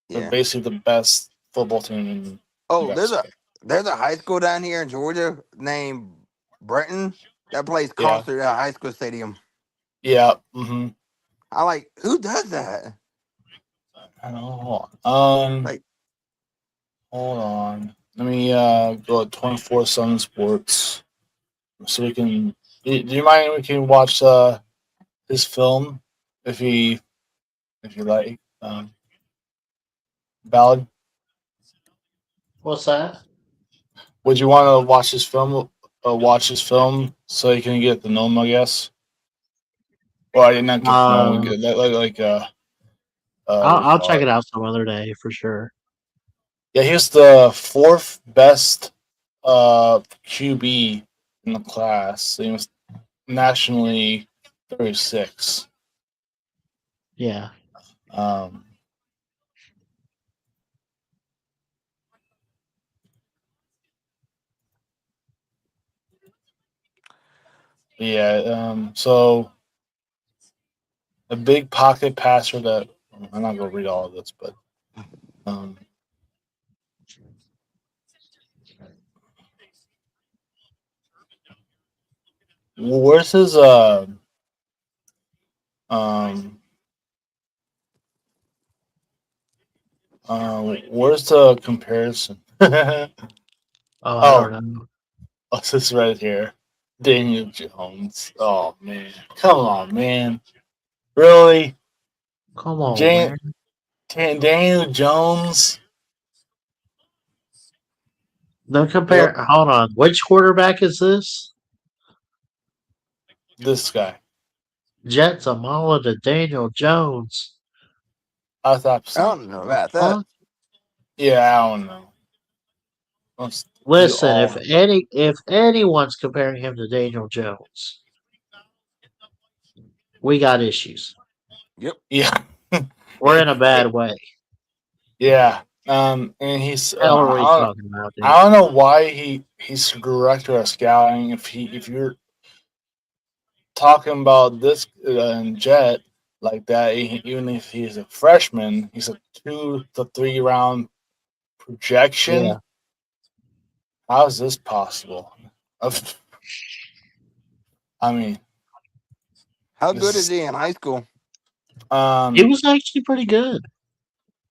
They're Yeah. basically the best football team in Nebraska. There's a high school down here in Georgia named Brenton that plays concert at a high school stadium. Yeah. Mm-hmm. I like, who does that? I don't know. Hold on. Let me go to 24/7 Sports so we can. Do you mind? We can watch his film if you like. Ballad. What's that? Would you want to watch his film? Watch his film so you can get to know him, I guess. Well, I did not get to know him. I'll check it out some other day for sure. Yeah, he's the fourth best QB in the class. He was nationally 36. Yeah. Yeah. So a big pocket passer that I'm not gonna read all of this, but um, where's his um where's the comparison? I don't Oh, know. what's this right here? Daniel Jones. Oh man, come on, man. Really, Come on, Jan- man. Daniel Jones? No Yep, compare. Hold on. Which quarterback is this? this guy. Jets Amala to Daniel Jones. I thought I so. don't know about that. Huh? Yeah, I don't know. Let's do Listen, all. if anyone's comparing him to Daniel Jones, we got issues. Yep. Yeah, We're in a bad way. yeah. And he's Hell are we talking about, dude? I don't know why he's director of scouting. If you're talking about this Jet like that, even if he's a freshman, he's a 2 to 3 round Yeah. projection. How is this possible? Of, I mean, How good this is he in high school? He was actually pretty good.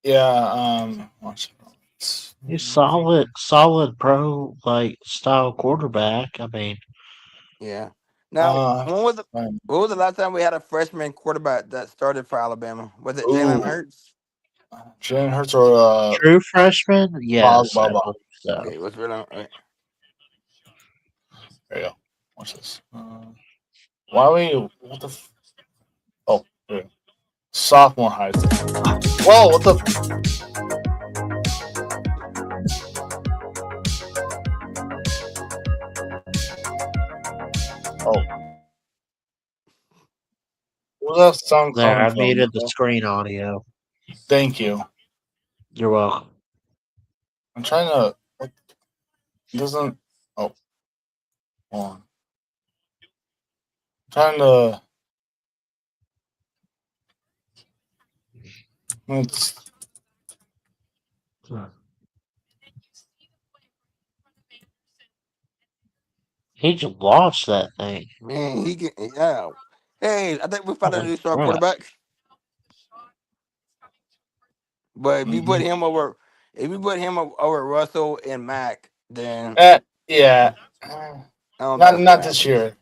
yeah. He's solid pro like style quarterback. I mean, Yeah. Now, Um, what was the last time we had a freshman quarterback that started for Alabama? Was it Jalen ooh, Hurts? Jalen Hurts or true freshman, yes, I Baba. believe so. Okay, what's really right? There you go. What's this? Why are we? What the? Oh, there you go. Sophomore Heisman. Whoa! What the? Oh, where's that sound There, coming I from? muted the screen audio. Thank you. You're welcome. I'm trying to. What doesn't? Oh, hold on. Trying to. It's He just launched that thing. Man, he get yeah. Hey, I think we found a Holy new star crap. quarterback. But mhm. if you put him over Russell and Mac, then Yeah. I don't think Not that's gonna this happen. year.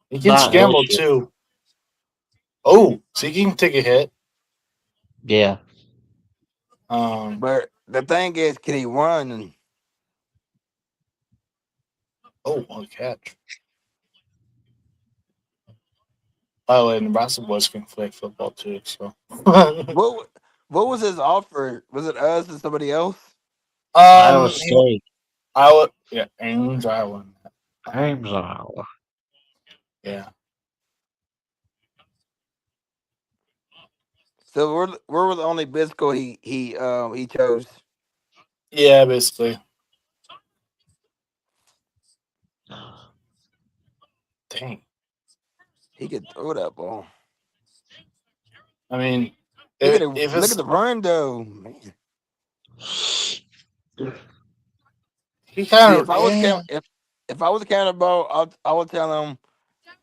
He can Not scramble this year. too. Oh, so he can take a hit. Yeah. But the thing is, can he run? Oh, one catch. By the way, Nebraska boys can play football too. So, What what was his offer? Was it us or somebody else? Iowa State. Ames, Iowa. Ames, Iowa. Yeah, So we're the only Bisco he chose. yeah, basically. Dang. He could throw that ball. I mean, Look at if look at it's the run though, man. he See, kind of yeah, if I was counting the ball, I would tell him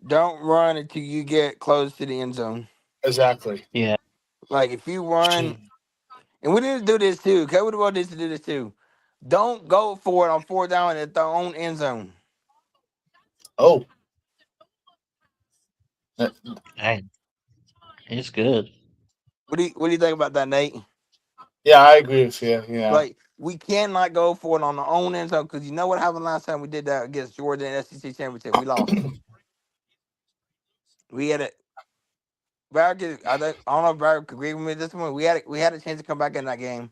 don't run until you get close to the end zone. exactly. Yeah. Like if you run, Gee. and we need to do this too. Coach Woodward needs to do this too. Don't go for it on 4th down at their own end zone. Oh, uh, Dang. He's good. What do you think about that, Nate? yeah, I agree with you. Yeah, Like we cannot go for it on our own end zone because you know what happened last time we did that against Georgia in the SEC championship. We lost. We had it. I don't know if Barry could agree with me this one. We had a chance to come back in that game,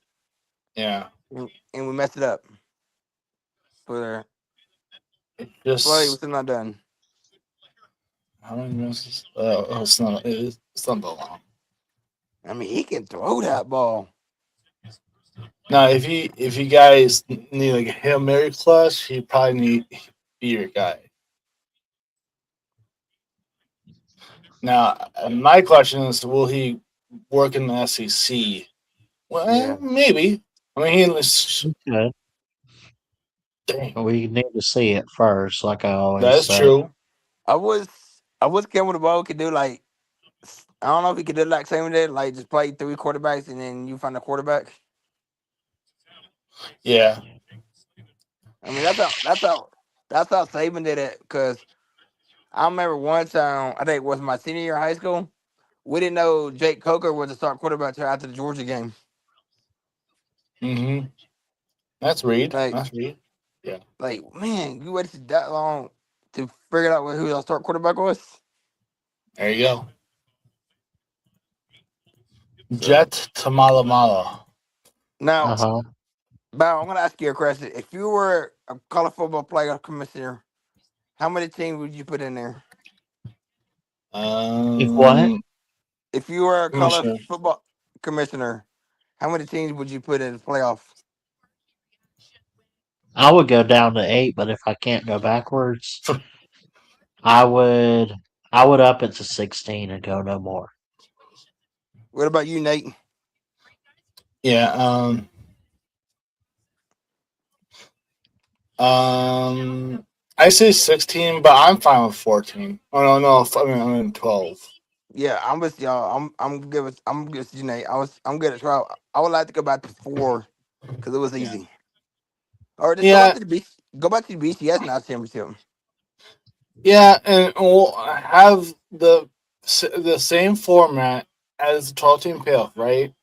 yeah. and we messed it up. But It play was just still not done. how many minutes? It's not. It's not that long. I mean, he can throw that ball. Now, if you guys need like a Hail Mary clutch, he probably need be your guy. Now, my question is, will he work in the SEC? Well, Yeah. maybe. I mean, he was. Okay. Dang, We need to see it first, like I always that's say. true. I was Kevin the Ball could do like I don't know if he could do like same day, like just play 3 quarterbacks and then you find a quarterback. Yeah. I mean that's how Saban did it. Because I remember one time I think it was my senior year of high school. We didn't know Jake Coker was the start quarterback till after the Georgia game. Mm-hmm. That's Reed. Like That's Reed. Yeah. Man, you waited that long to figure out who the start quarterback was. There you go. So Jet to Malamala. now, Uh-huh. Bow, I'm gonna ask you a question. If you were a college football playoff commissioner, how many teams would you put in there? If what? If you were a college Commissioner. football commissioner, how many teams would you put in the playoff? I would go down to 8, but if I can't go backwards, I would I would up it to 16 and go no more. What about you, Nate? Yeah. I say 16, but I'm fine with 14. Oh no, I'm in 12. Yeah, I'm with y'all. I'm good with you, Nate. I'm good at 12. I would like to go back to 4 because it was Yeah. easy. Or just Yeah, go back to the BCS now championship. yeah, and we'll have the same format as the 12-team playoff, right?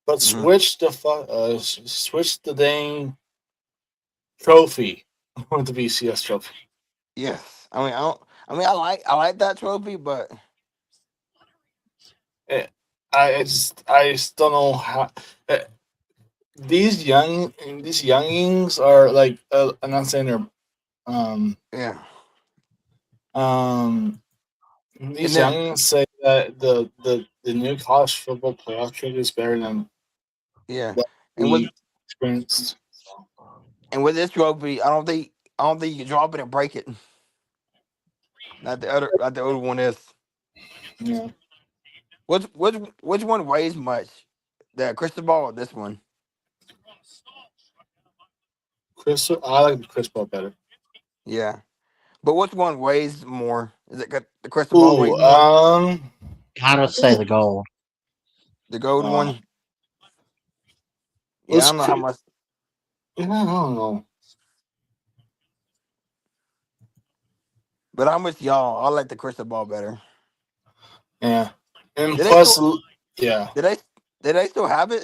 But Hmm. switch the dang trophy with the BCS trophy. Yes, I mean I don't. I mean I like that trophy, but Eh, I just don't know how. eh, these youngings are like I'm not saying they're um yeah. um And these then youngins say that the new college football playoff trophy is better than yeah, what and with we experienced. this trophy, I don't think you can drop it and break it. Not the other one is. Yeah, Which one weighs much? The crystal ball or this one? Crystal. I like the crystal better. Yeah, but which one weighs more? Is it the crystal ball Ooh, weighs more? Gotta say the gold. The gold uh, one? Yeah, I let's. don't know how much, Yeah, I don't know. but I'm with y'all. I like the crystal ball better. Yeah, and Did they plus, still yeah, did they did they still have it?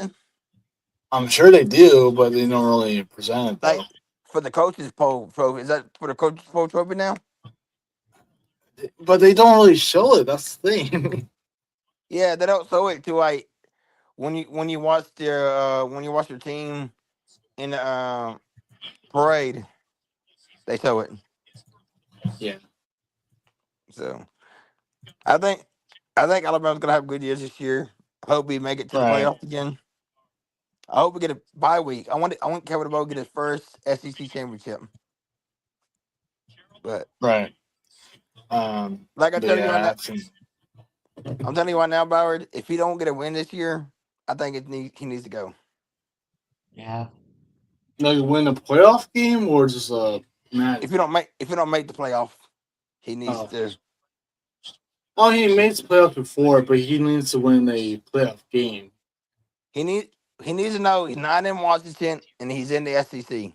I'm sure they do, but they don't really present it though. Like for the coaches poll trophy? Is that for the coaches poll trophy now? But they don't really show it. That's the thing. Yeah, they don't show it to like when you watch your team in the parade, they show it. Yeah. So I think Alabama's gonna have good years this year. I hope we make it to the Right. playoffs again. I hope we get a bye week. I want Kevin DeBoer to get his first SEC championship. But Right. like I But tell you right yeah, now, I think I'm telling you right now, Ballard, if he don't get a win this year, I think he needs to go. Yeah. like win a playoff game or just a match. If you don't make the playoff, he needs Oh. to. Oh, he made the playoffs before, but he needs to win a playoff game. He need he needs to know he's not in Washington and he's in the SEC.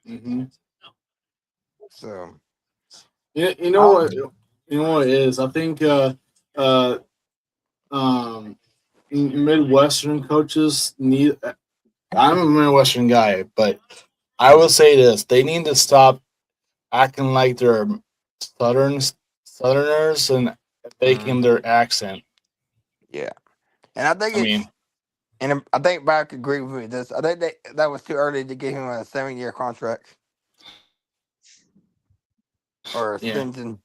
Mm-hmm. So You know I'll, what? You know what it is. I think uh um Midwestern coaches need. I'm a Midwestern guy, but I will say this: they need to stop acting like they're southern Southerners and faking their accent. yeah, and I think I mean, I think Barry could agree with me with this. I think that was too early to give him a 7-year contract or yeah, extension.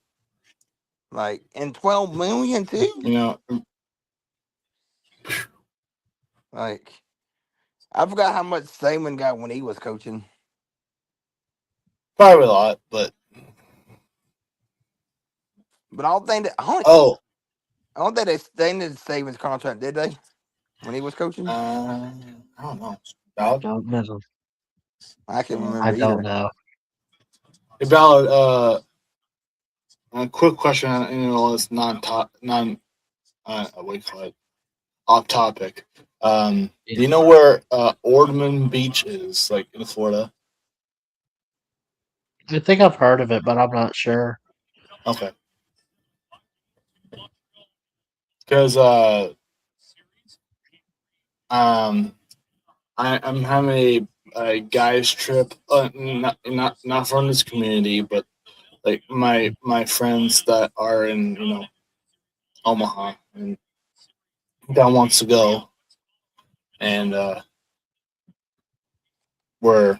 Like and 12 million too. you know, Like I forgot how much Saban got when he was coaching. probably a lot, but But I don't think that. oh, I don't think they didn't save his contract, did they? When he was coaching, I don't know. Ballard? Don't know. I can't Uh, I remember don't either. know. Hey, Ballard, a quick question. It's what do you call it? Off topic. Do you know where Ordman Beach is, like in Florida? I think I've heard of it, but I'm not sure. Okay. Because um, I'm having a guys trip, not from this community, but like my friends that are in Omaha and that wants to go, and we're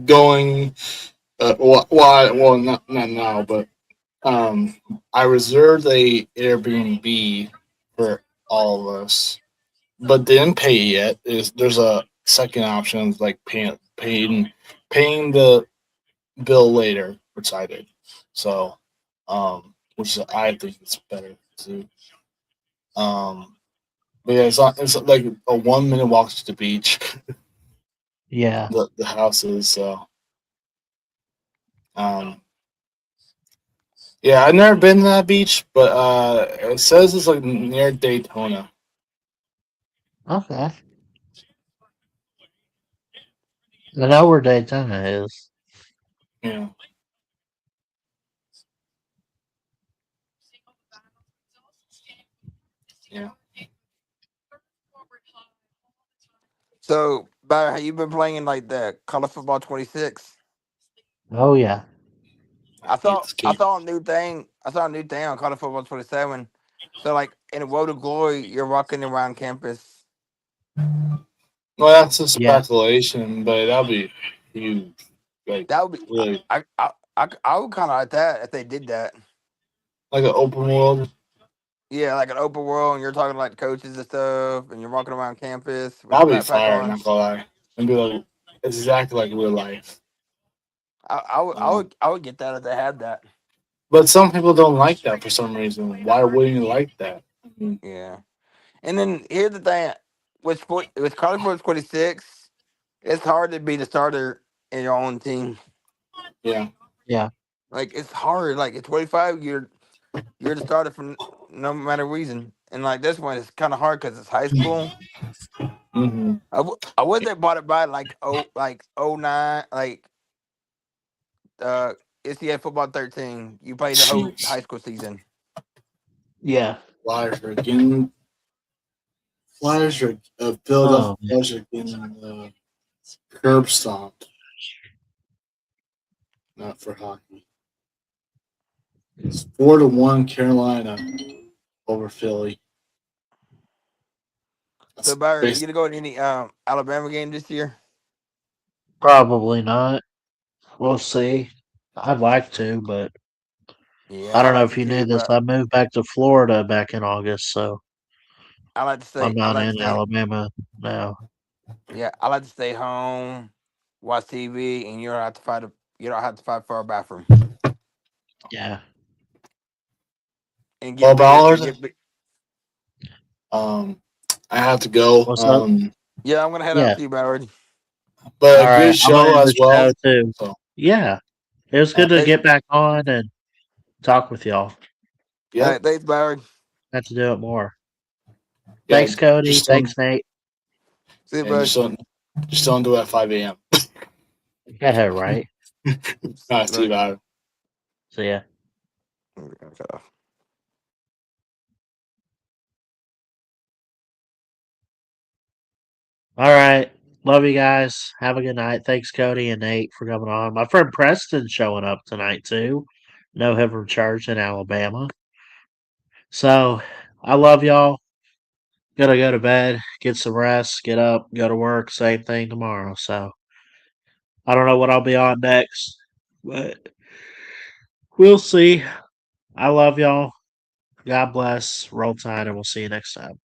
going. Well, not now, but I reserved a Airbnb for all of us, but didn't pay yet. Is There's a second option, like paying the bill later, which I did. So, which I think is better too. But yeah, it's like a 1 minute walk to the beach. Yeah. The house is so. Um, yeah, I've never been to that beach, but it says it's like near Daytona. Okay. I know where Daytona is. Yeah. Yeah. So, Barry, have you been playing like the College Football 26? Oh yeah. I hate this I game. saw a new thing. I saw a new thing on College Football 27. So, like in a Road to Glory, you're walking around campus. Well, that's a Yeah. speculation, but that'll be huge. Like That would be. really, I would kind of like that if they did that. like an open world. Yeah, like an open world, and you're talking to like coaches and stuff, and you're walking around campus with That'll your be backpack fire. on. Not gonna lie, and be like it's exactly like real life. I would get that if they had that. But some people don't like that for some reason. Why wouldn't you like that? Yeah. And then here's the thing: with college football 26, it's hard to be the starter in your own team. Yeah. Yeah. Like it's hard. Like at 25, you're the starter for no matter reason. And like this one, it's kind of hard because it's high school. Mm-hmm. I would have bought it by like oh nine NCAA football 13. You played the whole Jeez. high school season. Yeah. Flyers are getting Flyers are Philadelphia Oh man. Flyers are getting curb stomped. Not for hockey. It's 4-1 Carolina over Philly. So That's Byron, you basically gonna go to any Alabama game this year? Probably not. We'll see. I'd like to, but I Yeah, I don't know like if to you knew too, this. but I moved back to Florida back in August, so I'm I not like to in stay Alabama now. yeah, I like to stay home, watch TV, and you don't have to fight for a bathroom Yeah. and Paul get bigger and Ballard. get big. Um, I have to go. What's up? Yeah, I'm gonna head out Yeah. to you, Ballard. But All a right. good I'm gonna show end as the well. show too. So Yeah. It was good to Thanks, get back on and talk with y'all. yep. thanks, Ballard. Have to do it more. Yeah. Thanks, Cody. Just don't. Thanks, Nate. See you, Yeah. bud. Just don't do it at 5 a.m. Yeah, right. Oops, I see look. about it. See ya. Okay. All right. Love you guys. Have a good night. Thanks, Cody and Nate, for coming on. My friend Preston's showing up tonight, too. Know him from church in Alabama. So I love y'all. Gotta go to bed, get some rest, get up, go to work. Same thing tomorrow. So I don't know what I'll be on next, but we'll see. I love y'all. God bless. Roll Tide, and we'll see you next time.